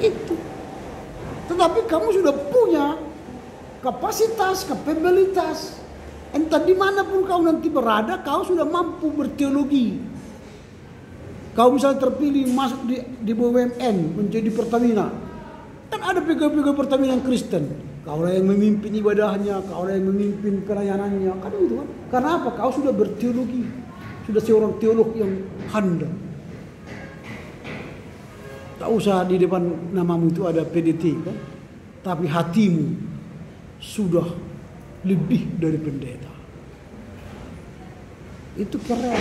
Itu. Tetapi kamu sudah punya kapasitas, kapabilitas. Entah dimanapun kau nanti berada, kau sudah mampu berteologi. Kau misalnya terpilih masuk di BUMN menjadi Pertamina. Kan ada pegawai-pegawai Pertamina yang Kristen. Kau lah yang memimpin ibadahnya, kau lah yang memimpin pelayanannya. Kan itu kan? Karena apa? Kau sudah berteologi. Sudah seorang teolog yang handal. Tak usah di depan namamu itu ada PDT kan? Tapi hatimu sudah lebih dari pendeta. Itu keren.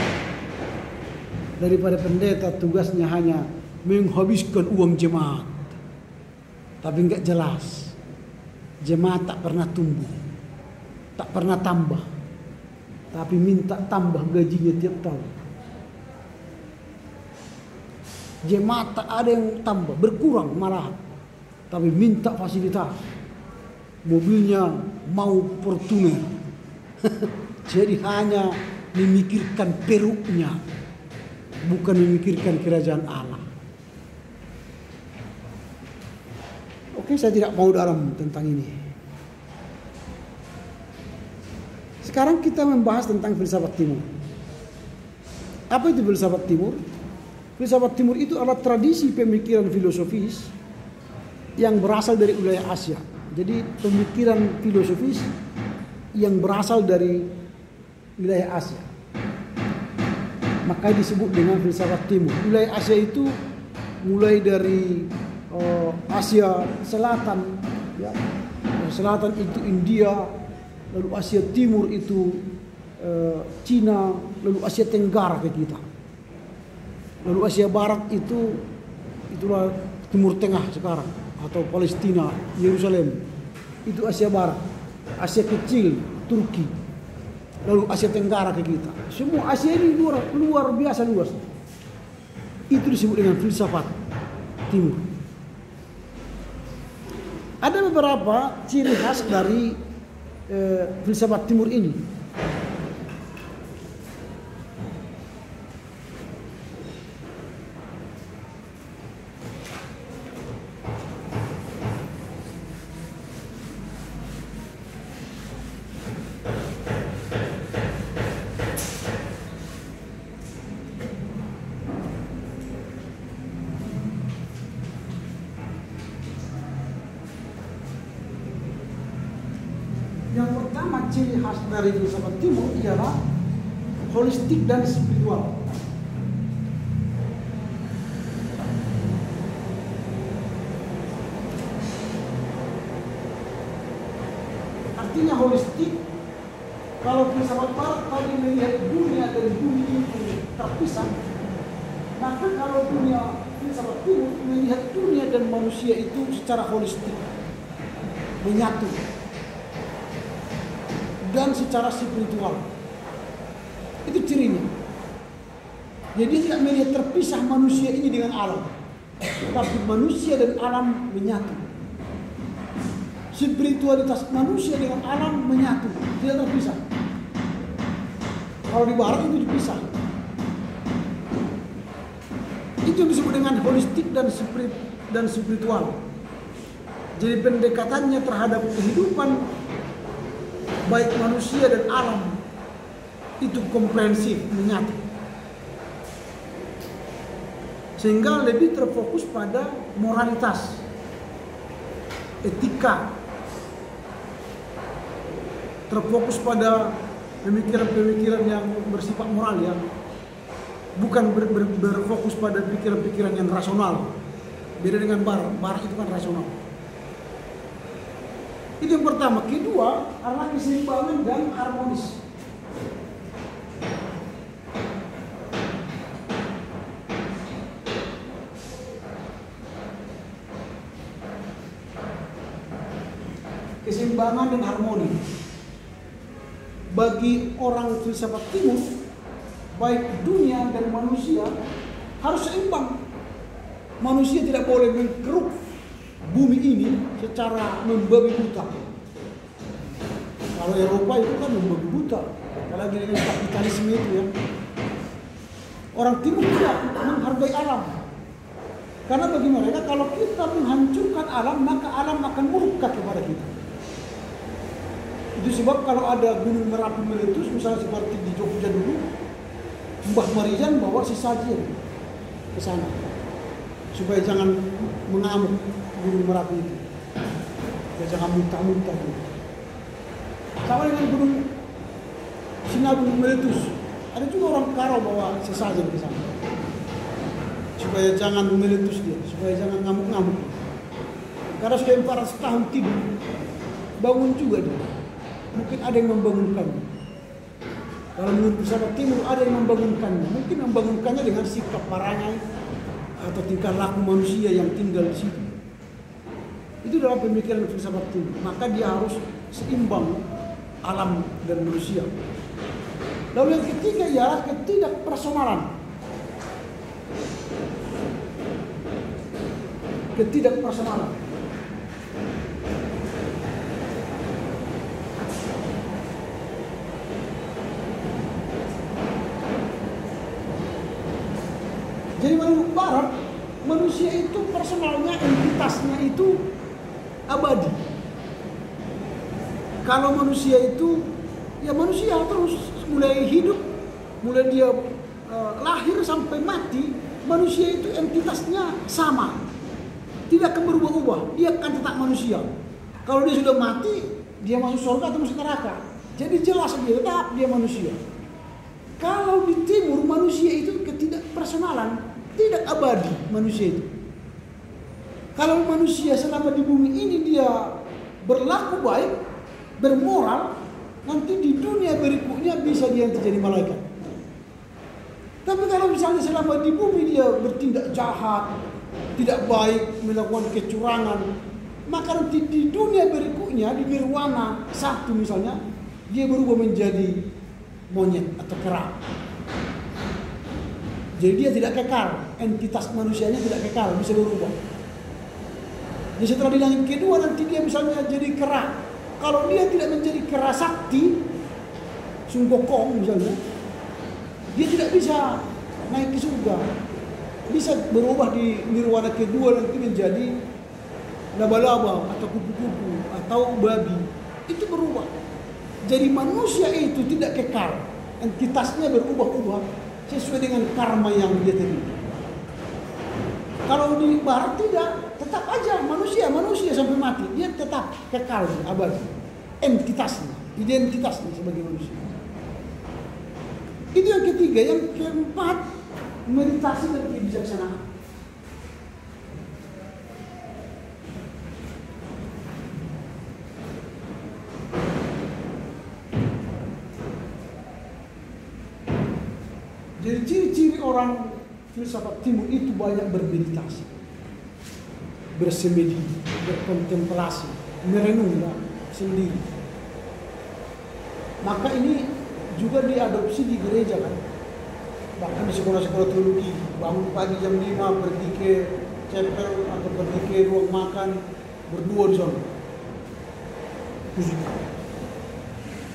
Daripada pendeta tugasnya hanya menghabiskan uang jemaat. Tapi enggak jelas. Jemaat tak pernah tumbuh. Tak pernah tambah. Tapi minta tambah gajinya tiap tahun. Jemaat tak ada yang tambah, berkurang malah. Tapi minta fasilitas. Mobilnya mau Fortuner. Jadi hanya memikirkan peruknya, bukan memikirkan kerajaan Allah. Oke, saya tidak mau dalam tentang ini. Sekarang kita membahas tentang filsafat timur. Apa itu filsafat timur? Filsafat timur itu adalah tradisi pemikiran filosofis yang berasal dari wilayah Asia. Jadi pemikiran filosofis yang berasal dari wilayah Asia. Maka disebut dengan filsafat timur. Wilayah Asia itu mulai dari Asia Selatan, ya. Selatan itu India, lalu Asia Timur itu Cina, lalu Asia Tenggara ke kita. Lalu Asia Barat itulah Timur Tengah sekarang atau Palestina, Yerusalem. Itu Asia Barat. Asia Kecil, Turki. Lalu Asia Tenggara ke kita. Semua Asia ini luar biasa luas. Itu disebut dengan filsafat timur. Ada beberapa ciri khas dari filsafat timur ini. Yang pertama ciri khas dari filsafat timur ialah holistik dan spiritual. Artinya holistik, kalau filsafat barat tadi melihat dunia dari bumi itu terpisah, maka kalau dunia filsafat timur melihat dunia dan manusia itu secara holistik, menyatu. Dan secara spiritual. Itu cirinya. Jadi tidak melihat terpisah manusia ini dengan alam, tapi manusia dan alam menyatu. Spiritualitas manusia dengan alam menyatu, tidak terpisah. Kalau di barat itu dipisah. Itu yang disebut dengan holistik dan spiritual. Jadi pendekatannya terhadap kehidupan baik manusia dan alam itu komprehensif, menyatu. Sehingga lebih terfokus pada moralitas, etika, terfokus pada pemikiran-pemikiran yang bersifat moral ya, bukan berfokus pada pikiran-pikiran yang rasional. Beda dengan barat itu kan rasional. Itu yang pertama. Kedua adalah keseimbangan dan harmonis. Keseimbangan dan harmoni. Bagi orang filsafat timur, baik dunia dan manusia harus seimbang. Manusia tidak boleh mengkeruk bumi ini secara membabi buta. Kalau Eropa itu kan membabi buta, apalagi dengan kapitalisme itu ya. Orang timur tidak menghargai alam. Karena bagi mereka kalau kita menghancurkan alam, maka alam akan murka kepada kita. Itu sebab kalau ada gunung Merapi meletus, misalnya seperti di Jogja dulu, Mbah Marijan bawa sesajen ke sana supaya jangan mengamuk gunung Merapi itu, supaya jangan muntah-muntah. Sama dengan gunung Sinabung meletus, ada juga orang Karo bawa sesajen ke sana supaya jangan meletus dia, supaya jangan ngamuk-ngamuk. Karena sudah 400 tahun tidur, bangun juga dia. Mungkin ada yang membangunkannya. Kalau menurut filsafat timur ada yang membangunkannya. Mungkin membangunkannya dengan sikap parahnya atau tingkah laku manusia yang tinggal di situ. Itu dalam pemikiran filsafat timur. Maka dia harus seimbang alam dan manusia. Lalu yang ketiga ialah ketidakpersonalan. Ketidakpersonalan. Jadi menurut Barat, manusia itu personalnya, entitasnya itu abadi. Kalau manusia itu, ya manusia terus mulai hidup, mulai dia lahir sampai mati, manusia itu entitasnya sama. Tidak akan berubah-ubah, dia akan tetap manusia. Kalau dia sudah mati, dia masuk surga atau masuk neraka. Jadi jelas dia tetap dia manusia. Kalau di timur manusia itu ketidakpersonalan, tidak abadi manusia itu. Kalau manusia selama di bumi ini dia berlaku baik, bermoral, nanti di dunia berikutnya bisa dia jadi malaikat. Tapi kalau misalnya selama di bumi dia bertindak jahat, tidak baik, melakukan kecurangan, maka nanti di dunia berikutnya, di nirwana satu misalnya, dia berubah menjadi monyet atau kera. Jadi dia tidak kekal, entitas manusianya tidak kekal, bisa berubah. Jadi setelah di langit kedua nanti dia misalnya jadi kera. Kalau dia tidak menjadi kera sakti, sungkokong misalnya, dia tidak bisa naik ke surga. Bisa berubah di nirwana kedua nanti menjadi laba-laba atau kupu-kupu atau babi. Itu berubah. Jadi manusia itu tidak kekal, entitasnya berubah-ubah sesuai dengan karma yang dia terima. Kalau di barat tidak, tetap aja manusia sampai mati, dia tetap kekal abadi, entitasnya, identitasnya sebagai manusia. Itu yang ketiga. Yang keempat, meditasi dan kebijaksanaan. Jadi ciri-ciri orang filsafat timur itu banyak bermeditasi, bersemedi, berkontemplasi, merenung sendiri. Maka ini juga diadopsi di gereja kan. Bahkan di sekolah-sekolah teologi, bangun pagi jam 5 pergi ke chapel atau pergi ke ruang makan, berdua di sana.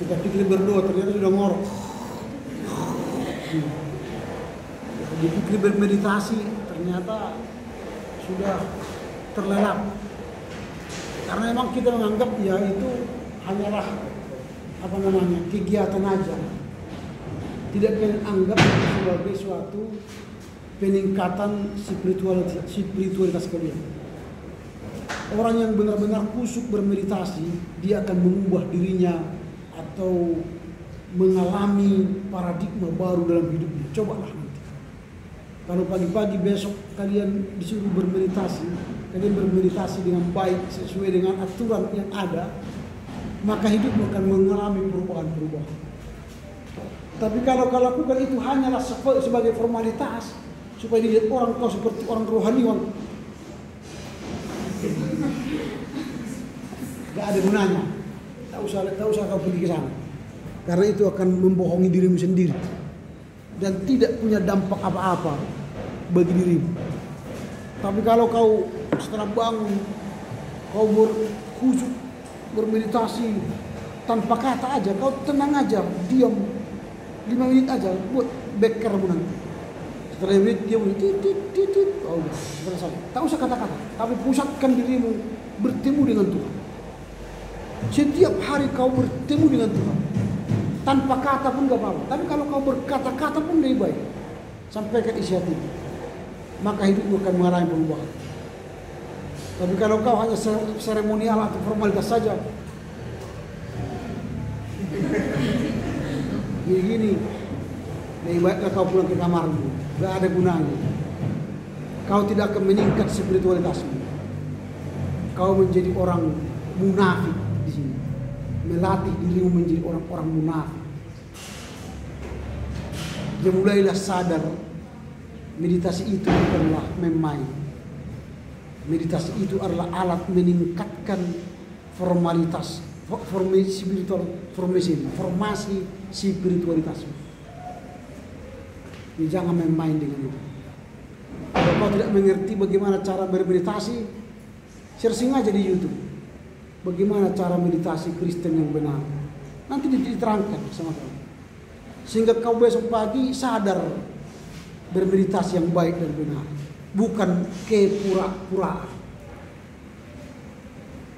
Kita pikir berdua, ternyata sudah ngorok. Dipikir bermeditasi, ternyata sudah terlelap. Karena memang kita menganggap ya itu hanyalah kegiatan aja. tidak kalian anggap itu sebagai suatu peningkatan spiritualitas kalian. Orang yang benar-benar kusuk bermeditasi, dia akan mengubah dirinya atau mengalami paradigma baru dalam hidupnya. Cobalah nanti. Kalau pagi-pagi besok kalian disuruh bermeditasi, kalian bermeditasi dengan baik sesuai dengan aturan yang ada, maka hidupmu akan mengalami perubahan-perubahan. Tapi kalau kau lakukan itu hanyalah sebagai formalitas, supaya dilihat orang kau seperti orang rohaniwan, gak ada gunanya. Tak usah kau pergi ke sana, karena itu akan membohongi dirimu sendiri dan tidak punya dampak apa-apa bagi dirimu. Tapi kalau kau setelah bangun, kau berkhusyuk, bermeditasi tanpa kata aja, kau tenang aja, diam 5 menit aja, buat backermu nanti. Setelah 5 menit dia bunyi titit, oh udah selesai. Tak usah kata-kata, tapi pusatkan dirimu bertemu dengan Tuhan. Setiap hari kau bertemu dengan Tuhan, tanpa kata pun gak apa-apa. Tapi kalau kau berkata-kata pun lebih baik. Sampaikan isi hati, maka hidupmu akan mengalami perubahan. Tapi kalau kau hanya seremonial atau formalitas saja, gini, lebih baiklah kau pulang ke kamarmu. Gak ada gunanya. Kau tidak akan meningkat spiritualitasmu. Kau menjadi orang munafik di sini. Melatih dirimu menjadi orang-orang munafik. Dia mulailah sadar, meditasi itu bukanlah main-main. Meditasi itu adalah alat meningkatkan formalitas, formasi spiritualitasmu. Jangan main-main dengan itu. Kalau kau tidak mengerti bagaimana cara bermeditasi, searching aja di YouTube. Bagaimana cara meditasi Kristen yang benar. Nanti diterangkan sama kau. Sehingga kau besok pagi sadar bermeditasi yang baik dan benar. Bukan kepura-puraan.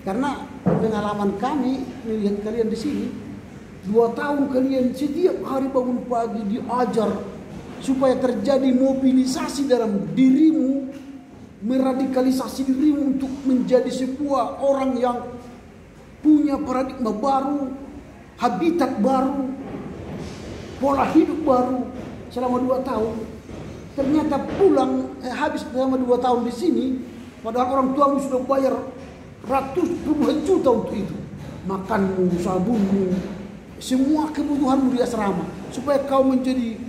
Karena pengalaman kami melihat kalian di sini, 2 tahun kalian setiap hari bangun pagi diajar supaya terjadi mobilisasi dalam dirimu, meradikalisasi dirimu untuk menjadi sebuah orang yang punya paradigma baru, habitat baru, pola hidup baru selama 2 tahun. Ternyata pulang habis selama 2 tahun di sini, padahal orang tuamu sudah bayar ratus puluhan juta untuk itu. Makanmu, sabunmu, semua kebutuhanmu di asrama, supaya kau menjadi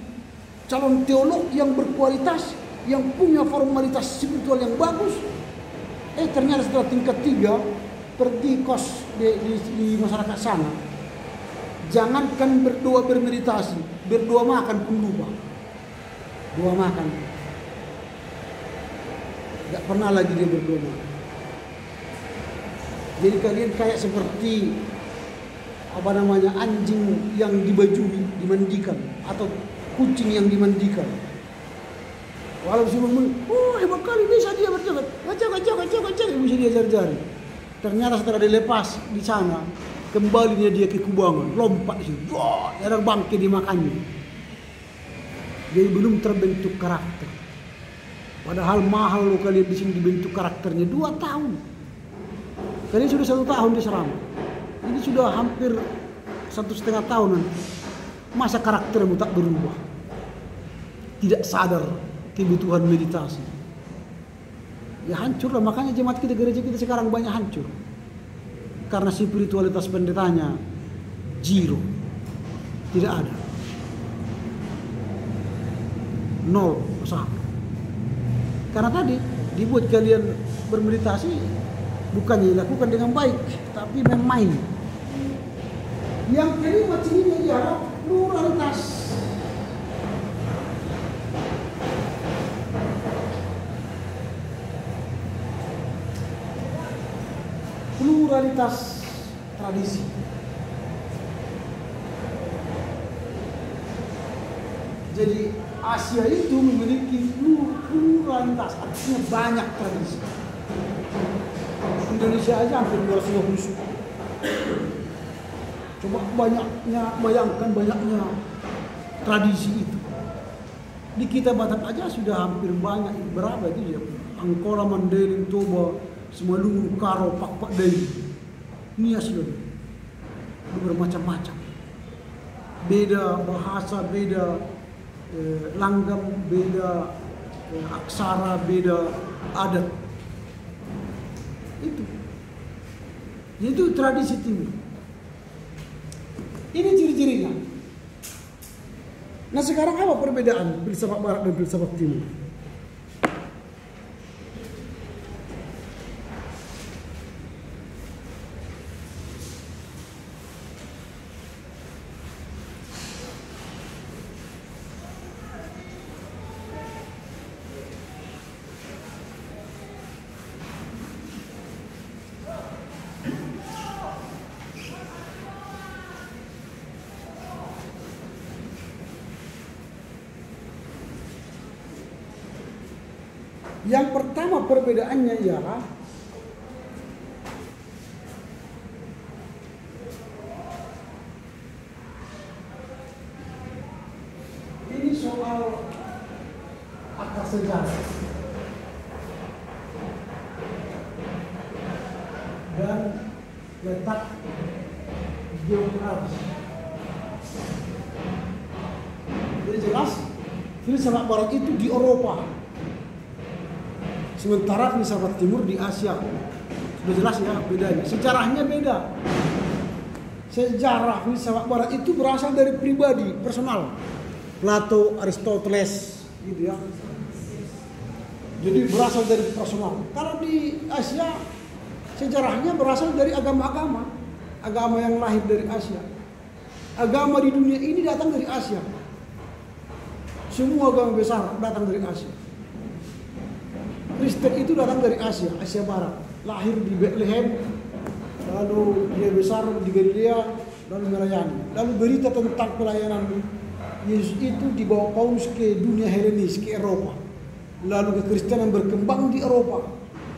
calon teolog yang berkualitas, yang punya formalitas spiritual yang bagus. Ternyata setelah tingkat 3 pergi kos di masyarakat sana, jangankan berdoa bermeditasi, berdoa makan pun lupa. Doa makan, gak pernah lagi dia berdoa makan. Jadi kalian kayak seperti anjing yang dibajui, dimandikan, atau kucing yang dimandikan. Walau semua hebat kali bisa dia berjalan, gacau, bisa dia jari-jari. Ternyata setelah dilepas di sana, kembalinya dia ke kubangan, lompat di situ, ada bangke dimakannya. Jadi belum terbentuk karakter. Padahal mahal lo kalian di sini dibentuk karakternya 2 tahun. Kalian sudah 1 tahun di serama. Ini sudah hampir 1,5 tahunan. Masa karaktermu tak berubah? Tidak sadar kebutuhan meditasi. Ya hancur lah, makanya jemaat kita, gereja kita sekarang banyak hancur. Karena spiritualitas pendetanya 0. Tidak ada. 0 usaha. Karena tadi dibuat kalian bermeditasi bukannya dilakukan dengan baik, tapi main-main. Yang kelima cirinya ialah pluralitas. Pluralitas tradisi. Jadi Asia itu memiliki pluralitas, artinya banyak tradisi. Indonesia aja hampir 250 suku. Coba bayangkan banyaknya tradisi itu. Di kita Batak aja sudah hampir banyak, berapa itu ya? Angkora, Mandailing, Toba, Simalungun, Karo, Pak Deli. Nias loh. Bermacam-macam. Beda bahasa, beda langgam, beda aksara, beda adat. Itu tradisi timur. Ini ciri-cirinya. Nah sekarang apa perbedaan filsafat barat dan filsafat timur? Yang pertama perbedaannya ialah ini soal akar sejarah dan letak geografis. Jadi jelas filsafat barat itu di Eropa. Sementara filsafat timur di Asia. Sudah jelas ya bedanya. Sejarahnya beda. Sejarah filsafat barat itu berasal dari pribadi, personal. Plato, Aristoteles, gitu ya. Jadi berasal dari personal. Kalau di Asia, sejarahnya berasal dari agama-agama. Agama yang lahir dari Asia. Agama di dunia ini datang dari Asia. Semua agama besar datang dari Asia. Kristen itu datang dari Asia, Asia Barat. Lahir di Bethlehem, lalu dia besar di Galilea, lalu melayani. Lalu berita tentang pelayanan Yesus itu dibawa Paulus ke dunia Helenis, ke Eropa. Lalu kekristenan berkembang di Eropa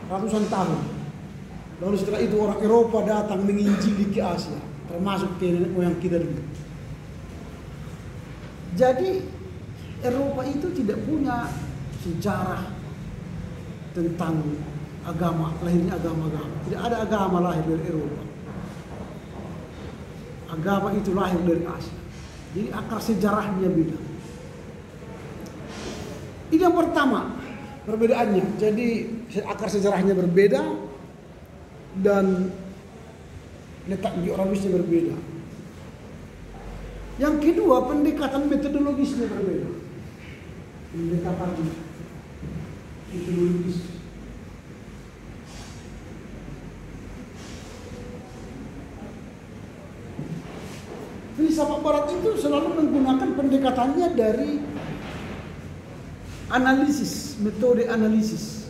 ratusan tahun. Lalu setelah itu orang Eropa datang menginjili ke Asia, termasuk ke nenek moyang kita dulu. Jadi Eropa itu tidak punya sejarah tentang agama, lahirnya agama-agama. Tidak ada agama lahir dari Eropa. Agama itu lahir dari Asia. Jadi akar sejarahnya beda. Ini yang pertama perbedaannya. Jadi akar sejarahnya berbeda dan letak geografisnya berbeda. Yang kedua, pendekatan metodologisnya berbeda. Pendekatan metodologis. Filsafat barat itu selalu menggunakan pendekatannya dari analisis, metode analisis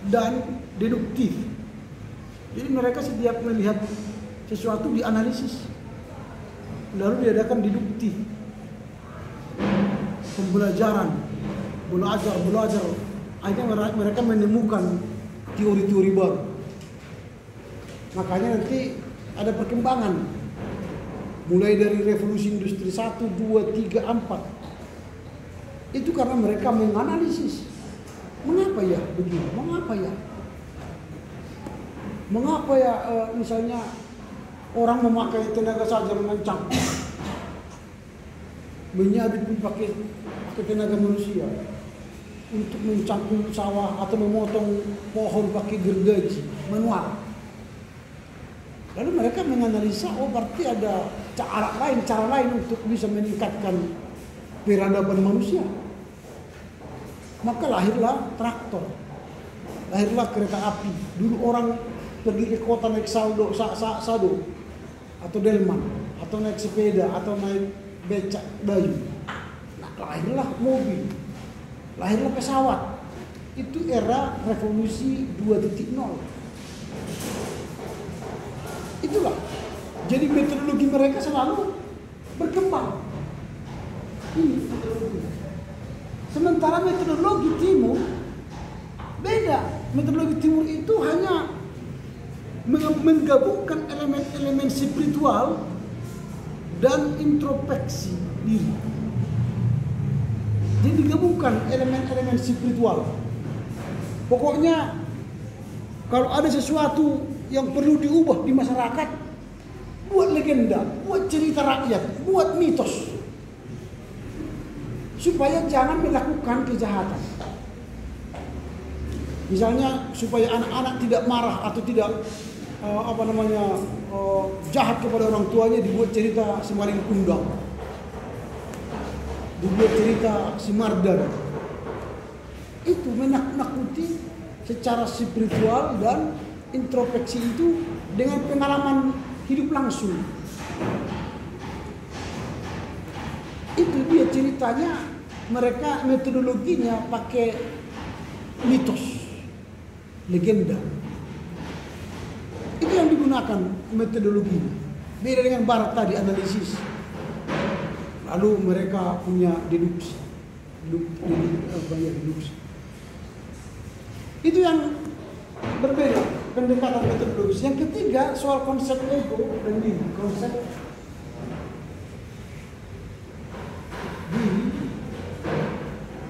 dan deduktif. Jadi mereka setiap melihat sesuatu dianalisis, lalu diadakan deduktif, pembelajaran, belajar. Akhirnya mereka menemukan teori-teori baru. Makanya nanti ada perkembangan. Mulai dari revolusi industri 1, 2, 3, 4. Itu karena mereka menganalisis. Mengapa ya begini? Mengapa ya misalnya orang memakai tenaga saja mengancam. Menyabit pun pakai tenaga manusia. Untuk mencangkul sawah atau memotong pohon pakai gergaji manual. Lalu mereka menganalisa, oh berarti ada cara lain untuk bisa meningkatkan peradaban manusia. Maka lahirlah traktor, lahirlah kereta api. Dulu orang pergi ke kota naik sado atau delman, atau naik sepeda, atau naik becak dayu. Nah, lahirlah mobil. Lahirlah pesawat. Itu era revolusi 2.0. Itulah. Jadi metodologi mereka selalu berkembang. Ini metodologi. Sementara metodologi timur beda. Metodologi timur itu hanya menggabungkan elemen-elemen spiritual dan introspeksi diri. Jadi digabungkan elemen-elemen spiritual. Pokoknya kalau ada sesuatu yang perlu diubah di masyarakat, buat legenda, buat cerita rakyat, buat mitos, supaya jangan melakukan kejahatan. Misalnya supaya anak-anak tidak marah atau tidak jahat kepada orang tuanya, dibuat cerita si maling kundang, dibuat cerita si mardar. Itu menakut-nakuti secara spiritual dan introspeksi itu dengan pengalaman hidup langsung. Itu dia ceritanya, mereka metodologinya pakai mitos, legenda. Itu yang digunakan metodologinya. Beda dengan barat tadi, analisis. Lalu mereka punya deduksi. Deduksi. Itu yang berbeda, pendekatan metodologis. Yang ketiga, soal konsep ego dan diri. Konsep diri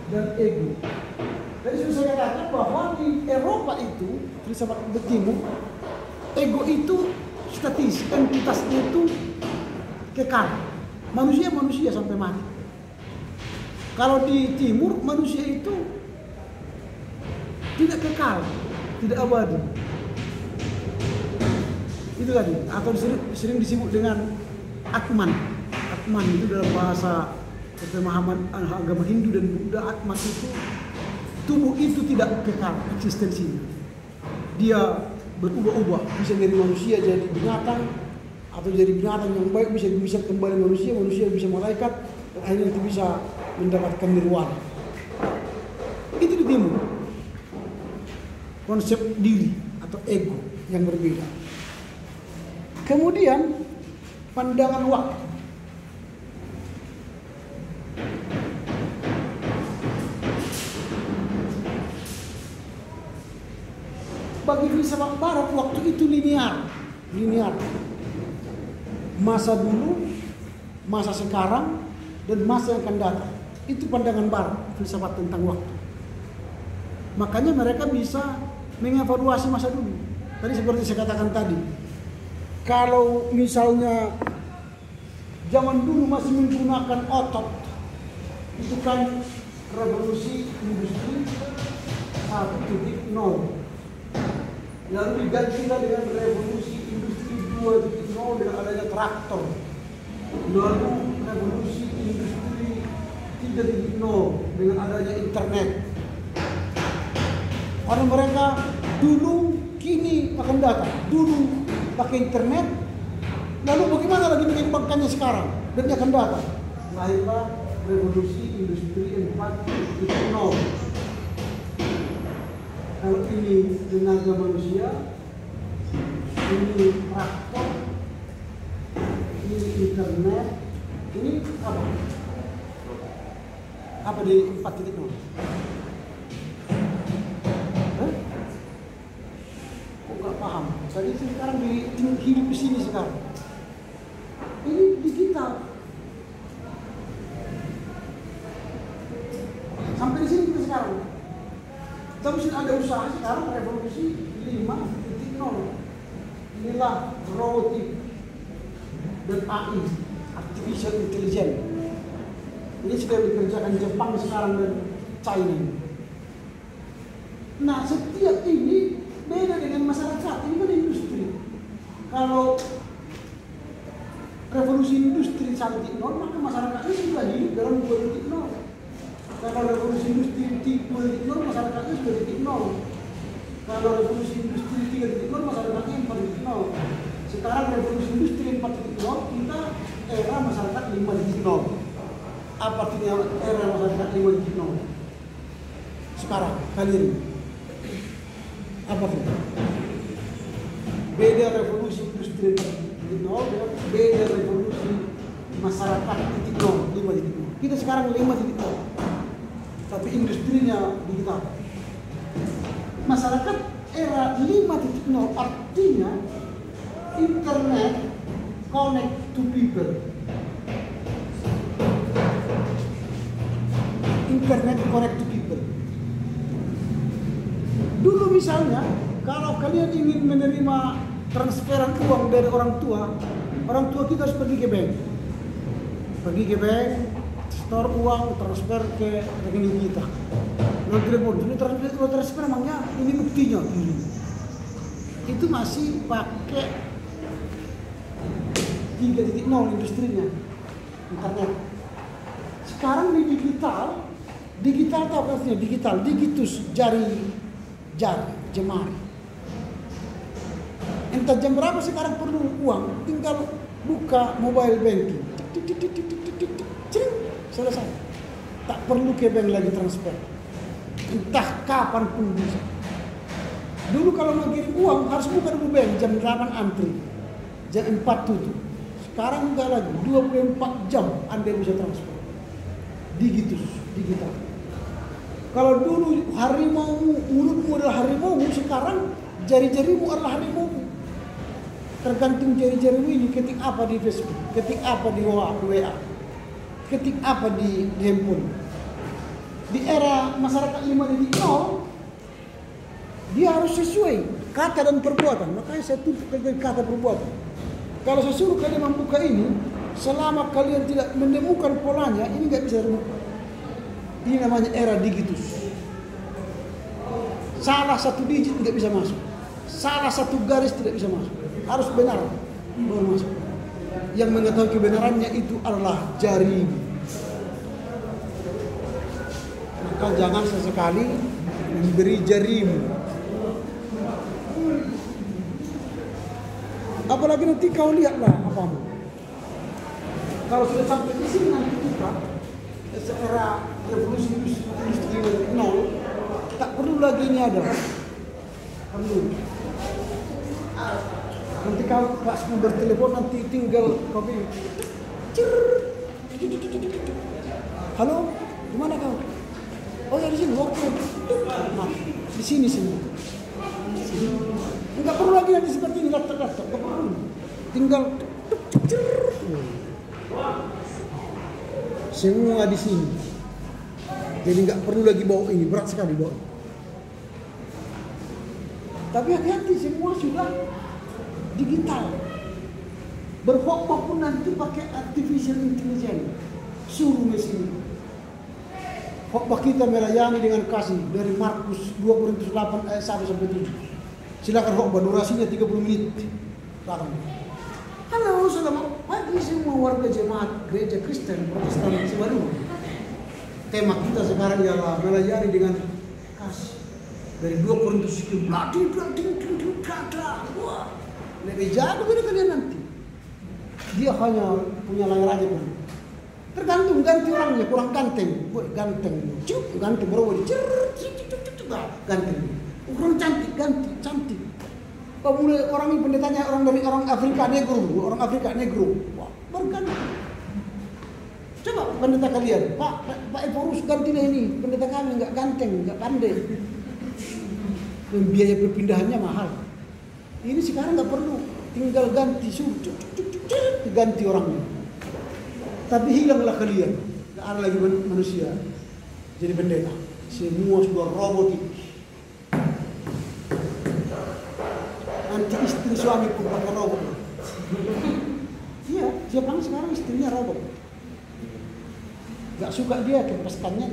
dan ego. Jadi sudah saya katakan bahwa di Eropa itu, filsafat timur, ego itu statis, entitasnya itu kekal. Manusia sampai mati. Kalau di timur, manusia itu tidak kekal, tidak abadi. Itu tadi, atau sering disebut dengan Atman. Atman itu dalam bahasa pemahaman agama Hindu dan Buddha. Atman itu tubuh itu tidak kekal eksistensinya. Dia berubah-ubah, bisa dari manusia jadi binatang, atau jadi binatang yang baik bisa kembali manusia bisa malaikat, dan akhirnya itu bisa mendapatkan nirwana. Itu di timur. Konsep diri atau ego yang berbeda. Kemudian pandangan waktu. Bagi filsafat barat, waktu itu linear. Masa dulu, masa sekarang, dan masa yang akan datang. Itu pandangan barat, filsafat tentang waktu. Makanya mereka bisa mengevaluasi masa dulu. Tadi seperti saya katakan tadi, kalau misalnya zaman dulu masih menggunakan otot, itu kan revolusi industri 1.0. Lalu digantilah dengan revolusi industri 2.0 dengan adanya traktor. Lalu revolusi industri 3.0 dengan adanya internet. Karena mereka dulu, kini akan datang. Dulu pakai internet, lalu bagaimana lagi mengembangkannya sekarang dan akan datang. Lahirlah revolusi industri 4.0. Kalau ini tenaga manusia, ini traktor, ini internet, ini apa? Apa di 4.0? Nggak paham. Tadi sekarang hidup di sini sekarang. Ini digital. Sampai di sini kita sekarang. Tapi sudah ada usaha sekarang revolusi 5.0. Inilah robotik dan AI, artificial intelligence. Ini sudah dikerjakan Jepang sekarang dan China. Nah, setiap ini beda dengan masyarakat. Ini kan industri. Kalau revolusi industri 1.0, maka masyarakatnya sudah hidup dalam 2.0. Kalau revolusi industri 2.0, masyarakatnya sudah 3.0. Kalau revolusi industri 3.0, masyarakatnya 4.0. Sekarang revolusi industri 4.0, kita era masyarakat 5.0. Apa artinya era masyarakat 5.0? Sekarang, kali ini. Apa itu? Beda revolusi industri 4.0 dengan beda revolusi masyarakat 5.0. Kita sekarang 5.0. Tapi industrinya digital. Masyarakat era 5.0 artinya internet connect to people. internet connect to people. Dulu misalnya, kalau kalian ingin menerima transferan uang dari orang tua kita harus pergi ke bank. Pergi ke bank, store uang, transfer ke rekening kita. Lalu telepon, dulu transfer namanya, ini buktinya. Itu masih pakai 3.0 industrinya, internet. Sekarang di digital apa artinya? Digital, digitus, jari, jemari. Entah jam berapa sekarang perlu uang, tinggal buka mobile banking, selesai. Tak perlu ke bank lagi transfer. Entah kapan pun bisa. Dulu kalau mau kirim uang harus buka dulu bank, jam 8 antri, jam 4 tutup. Sekarang enggak lagi, 24 jam Anda bisa transfer. Digital. Kalau dulu harimaumu, mulutmu adalah harimaumu, sekarang jari-jarimu adalah harimaumu. Tergantung jari-jarimu ini ketik apa di Facebook, ketik apa di WA, ketik apa di handphone. Di era masyarakat 5.0, dia harus sesuai kata dan perbuatan. Makanya saya tuntut dengan kata perbuatan. Kalau saya suruh kalian membuka ini, selama kalian tidak menemukan polanya, ini nggak bisa terbuka. Ini namanya era digitus. Salah satu digit nggak bisa masuk, salah satu garis tidak bisa masuk. Harus benar baru masuk. Yang mengetahui kebenarannya itu adalah jari. Maka jangan sesekali memberi jarimu. Apalagi nanti kau lihatlah apamu. Kalau sudah sampai di sini nanti kita era revolusi industri 0, tak perlu lagi ini ada. Perlu. Nanti kau pas mau bertelepon nanti tinggal kau bilang, halo, di mana kau? Oh ya di sini, oke. Nah, di sini. Enggak perlu lagi nanti seperti ini laptop, enggak perlu. Tinggal semua di sini. Jadi enggak perlu lagi bawa ini, berat sekali bawa. Tapi hati-hati, semua sudah digital. Berkhotbah pun nanti pakai artificial intelligence. Suruh mesin. Khotbah kita melayani dengan kasih dari Markus 2 Korintus 8 ayat 1 sampai 7. Silakan khotbah, durasinya 30 menit. Halo, selamat pagi semua warga jemaat gereja Kristen Protestan Sebaru. Tema kita sekarang ialah melayani dengan kasih. Dari 2 Korintus 10. Wah, lebih jago dari kalian nanti. Dia hanya punya layar aja pun. Tergantung ganti orangnya, kurang ganteng, ganteng, ganteng berubah, ganteng. Kurang cantik, ganti cantik. Kau mulai orang ini pendetanya orang dari orang Afrika negro, wah berganti. Coba pendeta kalian, Pak Evorus gantilah ini, pendeta kami nggak ganteng, nggak pandai. Dan biaya perpindahannya mahal. Ini sekarang nggak perlu, tinggal ganti ganti orangnya. Tapi hilanglah kalian, nggak ada lagi manusia jadi pendeta. Semua sudah robotik. Nanti istri suami pun pakai robot. Iya, Jepang sekarang istrinya robot. Gak suka dia kempeskannya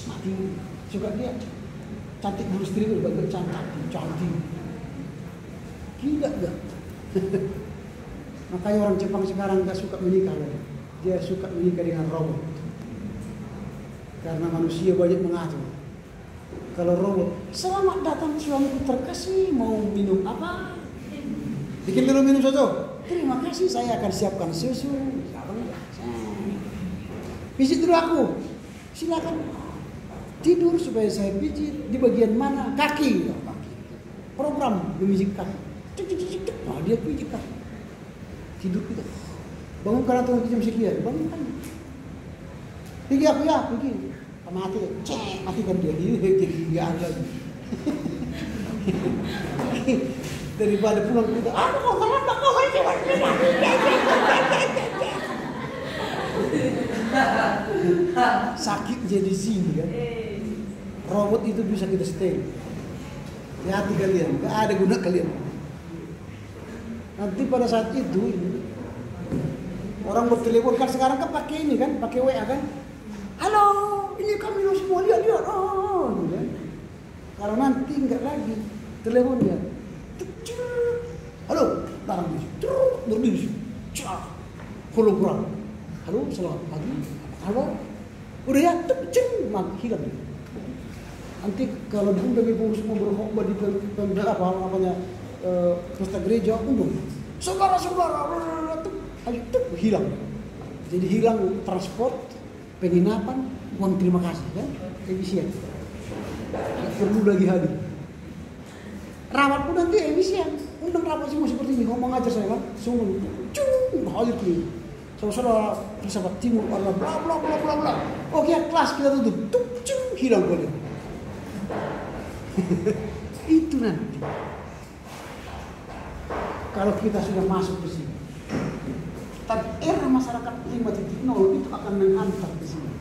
mati. Suka dia cantik dulu istri itu bagus cantik. Gila gak? Makanya orang Jepang sekarang gak suka menikah lagi. Dia suka menikah dengan robot. Karena manusia banyak mengatur. Kalau robot, selamat datang suamiku terkasih, mau minum apa? Bikin dulu minum susu. Terima kasih, saya akan siapkan susu. Pijit dulu aku. Silakan. Tidur supaya saya pijit di bagian mana? Kaki. Program memijit kaki. Nah, dia pijit kaki. Tidur kita. Bangunkan atau jam sekian, bangunkan. Pergi aku ya, pergi. Mati, matikan dia, jadi dia ada. Daripada pulang kita, aku mau kemana? Kau sakit jadi sini kan. Robot itu bisa kita setel. Hati kalian, gak ada guna kalian. Nanti pada saat itu orang bertelepon kan sekarang kan pakai ini kan, pakai WA kan. Halo, ini kami semua lihat. Oh, gitu kan. Kalau nanti enggak lagi telepon dia. Halo, barang di situ. Berdiri. Hologram. Halo, selamat pagi. Halo. Udah ya, hilang dia. Nanti kalau dulu bagi pengurus mau berkhotbah di pesta gereja, saudara-saudara, hilang. Jadi hilang transport, penginapan, uang terima kasih kan, efisien. Tidak perlu lagi hadir. Rawat pun nanti efisien. Undang rapat semua seperti ini, ngomong aja saya kan, semua hadir tuh. Saudara filsafat timur, bla bla bla bla bla. Oke, kelas kita tutup, hilang kalian. Itu nanti. Kalau kita sudah masuk ke sini, tapi era masyarakat 5.0 itu akan menghantar ke sini.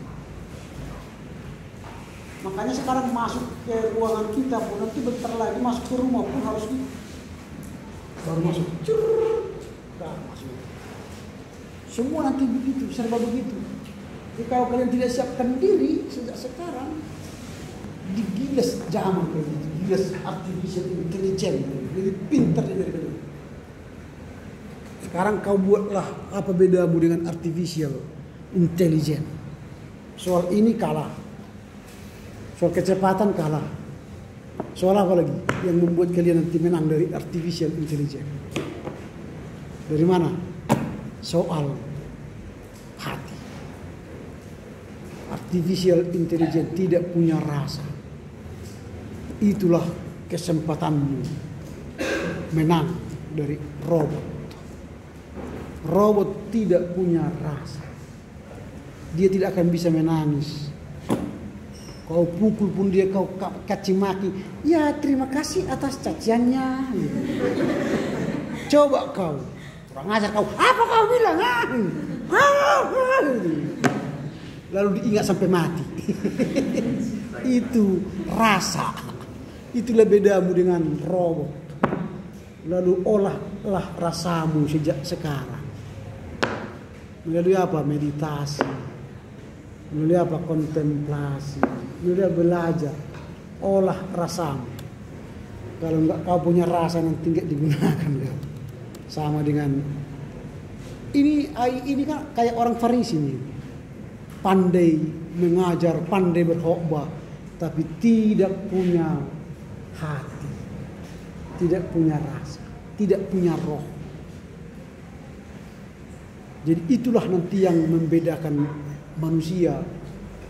Makanya sekarang masuk ke ruangan kita pun nanti bentar lagi masuk ke rumah pun harus baru masuk. Masuk. Semua nanti begitu, serba begitu. Jadi kalau kalian tidak siapkan diri sejak sekarang, digiles zaman kayak gitu, giles artificial intelligence, lebih pintar dari kalian. Sekarang kau buatlah apa bedamu dengan artificial intelligence. Soal ini kalah. Soal kecepatan kalah. Soal apa lagi yang membuat kalian nanti menang dari artificial intelligence? Dari mana? Soal hati. Artificial intelligence tidak punya rasa. Itulah kesempatanmu menang dari robot. Robot tidak punya rasa. Dia tidak akan bisa menangis. Kau pukul pun dia, kau caci maki. Ya terima kasih atas caciannya. Coba kau, kurang ajar kau. Apa kau bilang? Lalu diingat sampai mati. Itu rasa. Itulah bedamu dengan robot. Lalu olahlah rasamu sejak sekarang. Melalui apa? Meditasi. Melalui apa? Kontemplasi. Melalui belajar. Olah rasamu. Kalau enggak kau punya rasa nanti enggak digunakan kau. Sama dengan ini kan kayak orang Farisi ini. Pandai mengajar, pandai berkhotbah, tapi tidak punya hati. Tidak punya rasa, tidak punya roh. Jadi itulah nanti yang membedakan manusia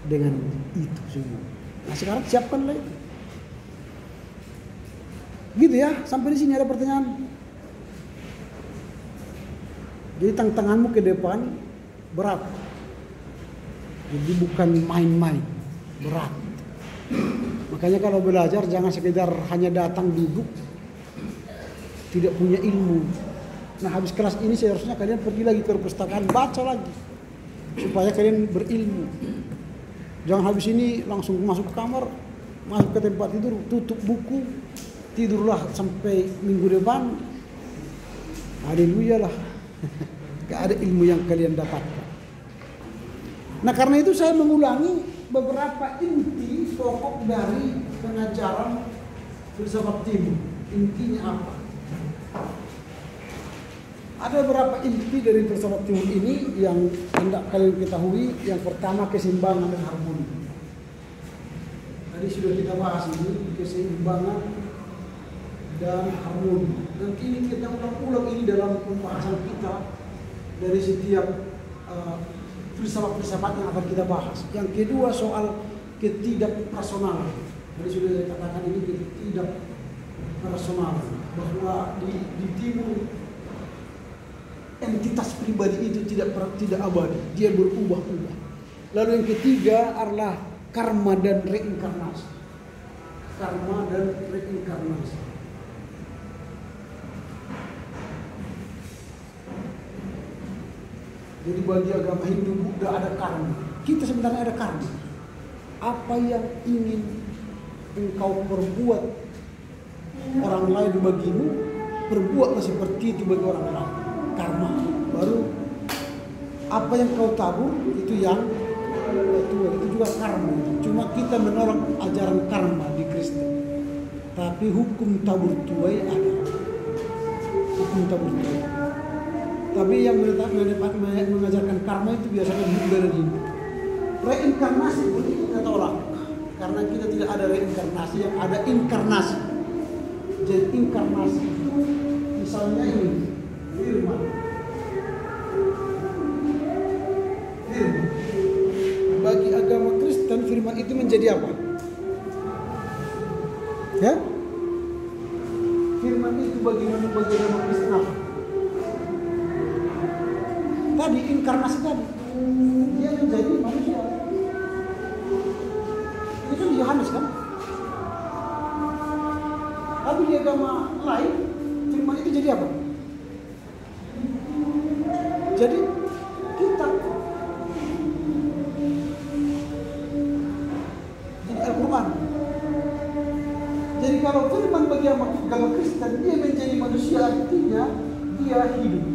dengan itu semua. Nah sekarang siapkanlah itu. Gitu ya, sampai di sini ada pertanyaan. Jadi tantanganmu ke depan berat. Jadi bukan main-main, berat. Makanya kalau belajar jangan sekedar hanya datang duduk, tidak punya ilmu. Nah habis kelas ini seharusnya kalian pergi lagi ke perpustakaan, baca lagi. Supaya kalian berilmu. Jangan habis ini langsung masuk ke kamar, masuk ke tempat tidur, tutup buku, tidurlah sampai minggu depan. Haleluya lah. Gak ada ilmu yang kalian dapatkan. Nah karena itu saya mengulangi beberapa inti pokok dari pengajaran filsafat timur. Intinya apa? Ada beberapa inti dari filsafat timur ini yang hendak kalian ketahui. Yang pertama keseimbangan dan harmoni. Tadi sudah kita bahas ini keseimbangan dan harmoni. Nanti ini kita ulang-ulang ini dalam pembahasan kita dari setiap filsafat-filsafat yang akan kita bahas. Yang kedua soal ketidakpersonalan. Tadi sudah saya katakan ini ketidakpersonalan, bahwa di timur entitas pribadi itu tidak abadi, dia berubah-ubah. Lalu yang ketiga adalah karma dan reinkarnasi. Karma dan reinkarnasi. Jadi bagi agama Hindu Buddha ada karma. kita sebenarnya ada karma. Apa yang ingin engkau perbuat orang lain bagimu, perbuatlah seperti itu bagi orang lain. Karma. Baru apa yang kau tabur itu yang itu juga karma. Cuma kita menolak ajaran karma di Kristen. Tapi hukum tabur tuai ada. Hukum tabur tuai. Tapi yang mengajarkan karma itu biasanya Buddha dan Hindu. Reinkarnasi pun itu kita tolak. Karena kita tidak ada reinkarnasi, yang ada inkarnasi. Jadi inkarnasi itu misalnya ini firman. Bagi agama Kristen firman itu menjadi apa? Ya? Firman itu bagi agama Kristen apa? Tadi inkarnasi tadi. Dia menjadi manusia. Itu kan Yohanes kan? Tapi di agama lain firman itu jadi apa? Jadi kitab. Jadi Al-Quran. Jadi kalau firman bagi agama Kristen dia menjadi manusia, artinya dia hidup.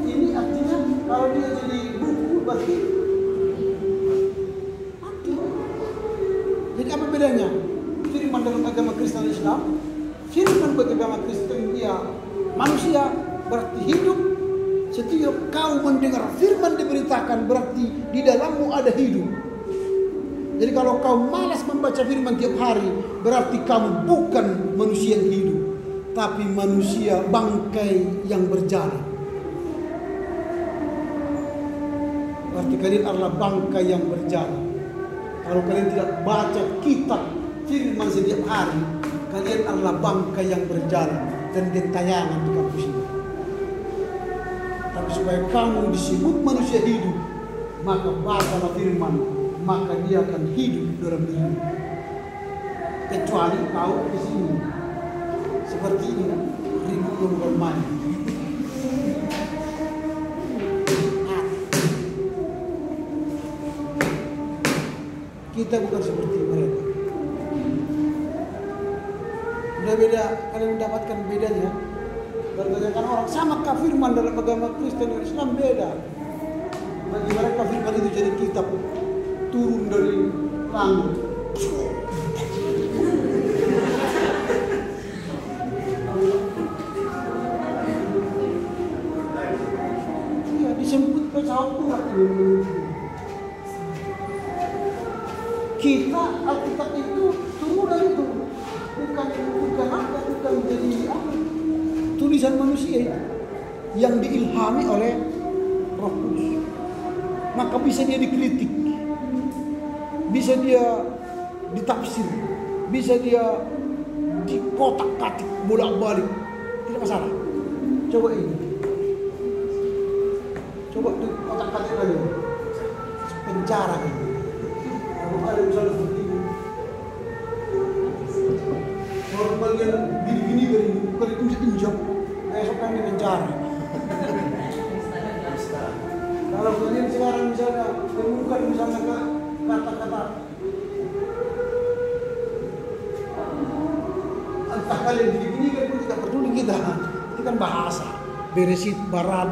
Ini artinya kalau dia jadi buku berarti mati. Jadi apa bedanya? Firman dalam agama Kristen Islam, firman bagi agama Kristen dia manusia berarti hidup. Setiap kau mendengar firman diberitakan berarti di dalammu ada hidup. Jadi kalau kau malas membaca firman tiap hari berarti kamu bukan manusia yang hidup, tapi manusia bangkai yang berjalan. Berarti kalian adalah bangkai yang berjalan. Kalau kalian tidak baca kitab firman setiap hari, kalian adalah bangkai yang berjalan dan gentayangan di kampus ini. Tapi supaya kamu disebut manusia hidup, maka bacalah firman, maka dia akan hidup dalam dirimu. Kecuali kau di sini seperti ini, ribut bermain. Kita bukan seperti mereka. Udah beda, kalian mendapatkan bedanya. Bertanyakan orang, samakah firman dalam agama Kristen dan Islam? Beda. Bagi mereka firman itu jadi kitab turun dari langit. Iya, disebut pesawat Tuhan. Kita Alkitab itu turunan itu bukan apa, bukan menjadi apa, tulisan manusia itu yang diilhami oleh Roh Kudus. Maka bisa dia dikritik, bisa dia ditafsir, bisa dia dikotak-katik bolak-balik, tidak masalah. Coba ini, coba tuh kotak-katik lagi, penjara ini. Kalau ada misalnya seperti ini, kalau bagian gini-gini dari bukan diinjak, besok kan di penjara. Kalau kalian sekarang misalnya temukan misalnya kata-kata entah kalian gini-gini kan pun tidak peduli kita. Itu kan bahasa. Beresit bara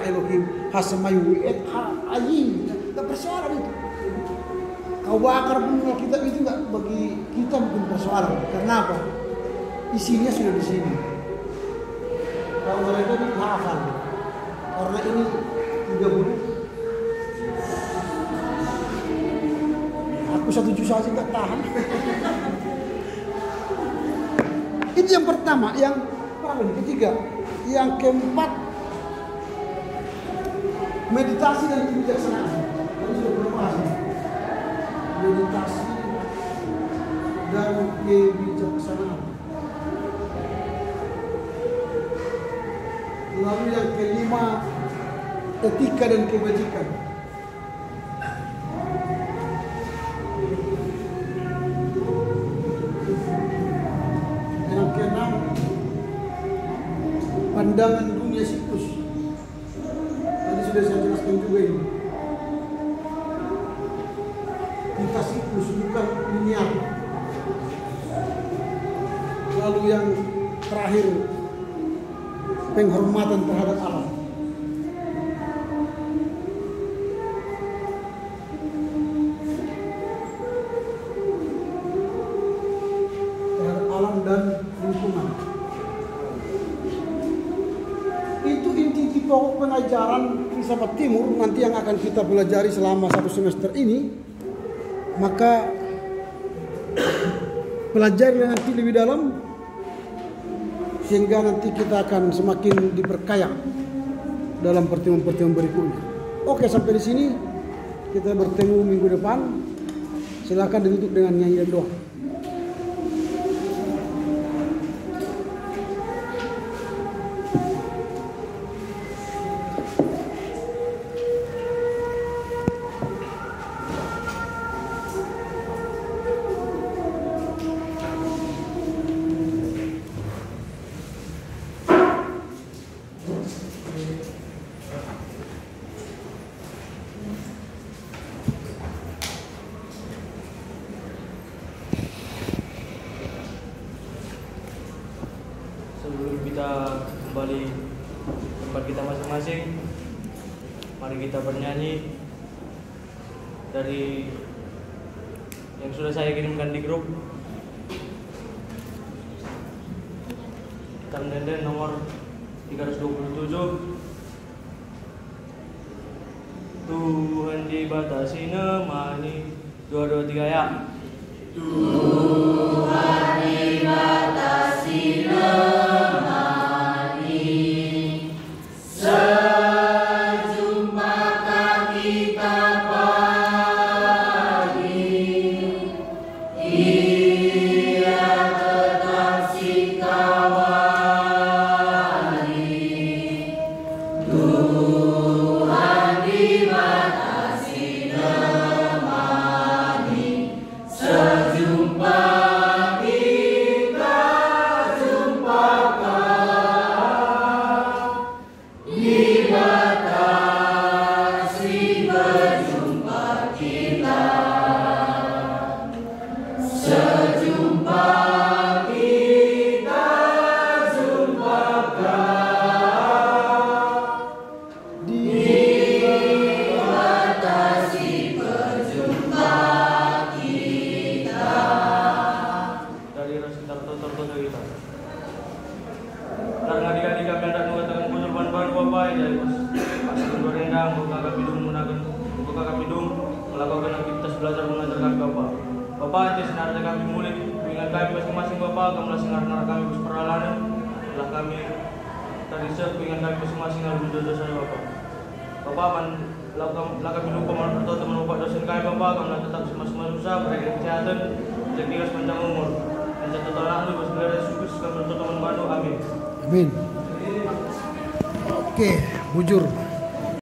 Elohim hasemayu et ayim. Tidak persoalan itu. Kau bakar pun kita itu enggak, bagi kita bukan persoalan. Kenapa? Isinya sudah di sini. Kalau mereka dihafal. Karena ini 3 bulan. Aku 1 juz saja enggak tahan. Itu yang pertama, yang ketiga, yang keempat meditasi dan kebijaksanaan. Tadi sudah berbahas. Meditasi dan kebijaksanaan. Lalu yang kelima, etika dan kebajikan. Yang keenam, pandangan dunia siklus. Tadi sudah saya jelaskan juga ini. bukan linear. Lalu yang terakhir, penghormatan terhadap alam. Terhadap alam dan lingkungan. Itu inti pokok pengajaran filsafat timur nanti yang akan kita pelajari selama 1 semester ini. Maka pelajari nanti lebih dalam sehingga nanti kita akan semakin diperkaya dalam pertemuan-pertemuan berikutnya. Oke, sampai di sini kita bertemu minggu depan. Silakan ditutup dengan nyanyi dan doa. Sebelum kita kembali ke tempat kita masing-masing, mari kita bernyanyi dari yang sudah saya kirimkan di grup. Kita mendenden nomor 327. Tuhan dibatasi nemani. 2, 2, 3 ya. Tuhan dibatasi nemani, sejumpakah kita pagi, Ia tetap si kawali. Tuhan dibatasi nemani, sejumpa kita jumpakan, dibatasi berjumpa kita, sejumpa kita jumpakan, dibatasi berjumpa kita. Dari ras kita tonton kita. Karena adik-adik kami hendak mengatakan kujur ban-ban bapak dari pas rendang buka kami dum melakukan aktivitas belajar mengajar kami bapak. Bapak itu sinar kami mulai dengan kami masing-masing bapak kami sinar kami bus peralahan telah kami tadi dengan kami masing-masing harus dosa bapak. Bapak lah kami lupa bertoto bapak dosen kami bapak kami tetap semasa usaha berikan kesehatan jadi sepanjang umur. Dan satu tahun lalu bersebelah Yesus kami bertoto membantu amin. Amin. Oke, bujur.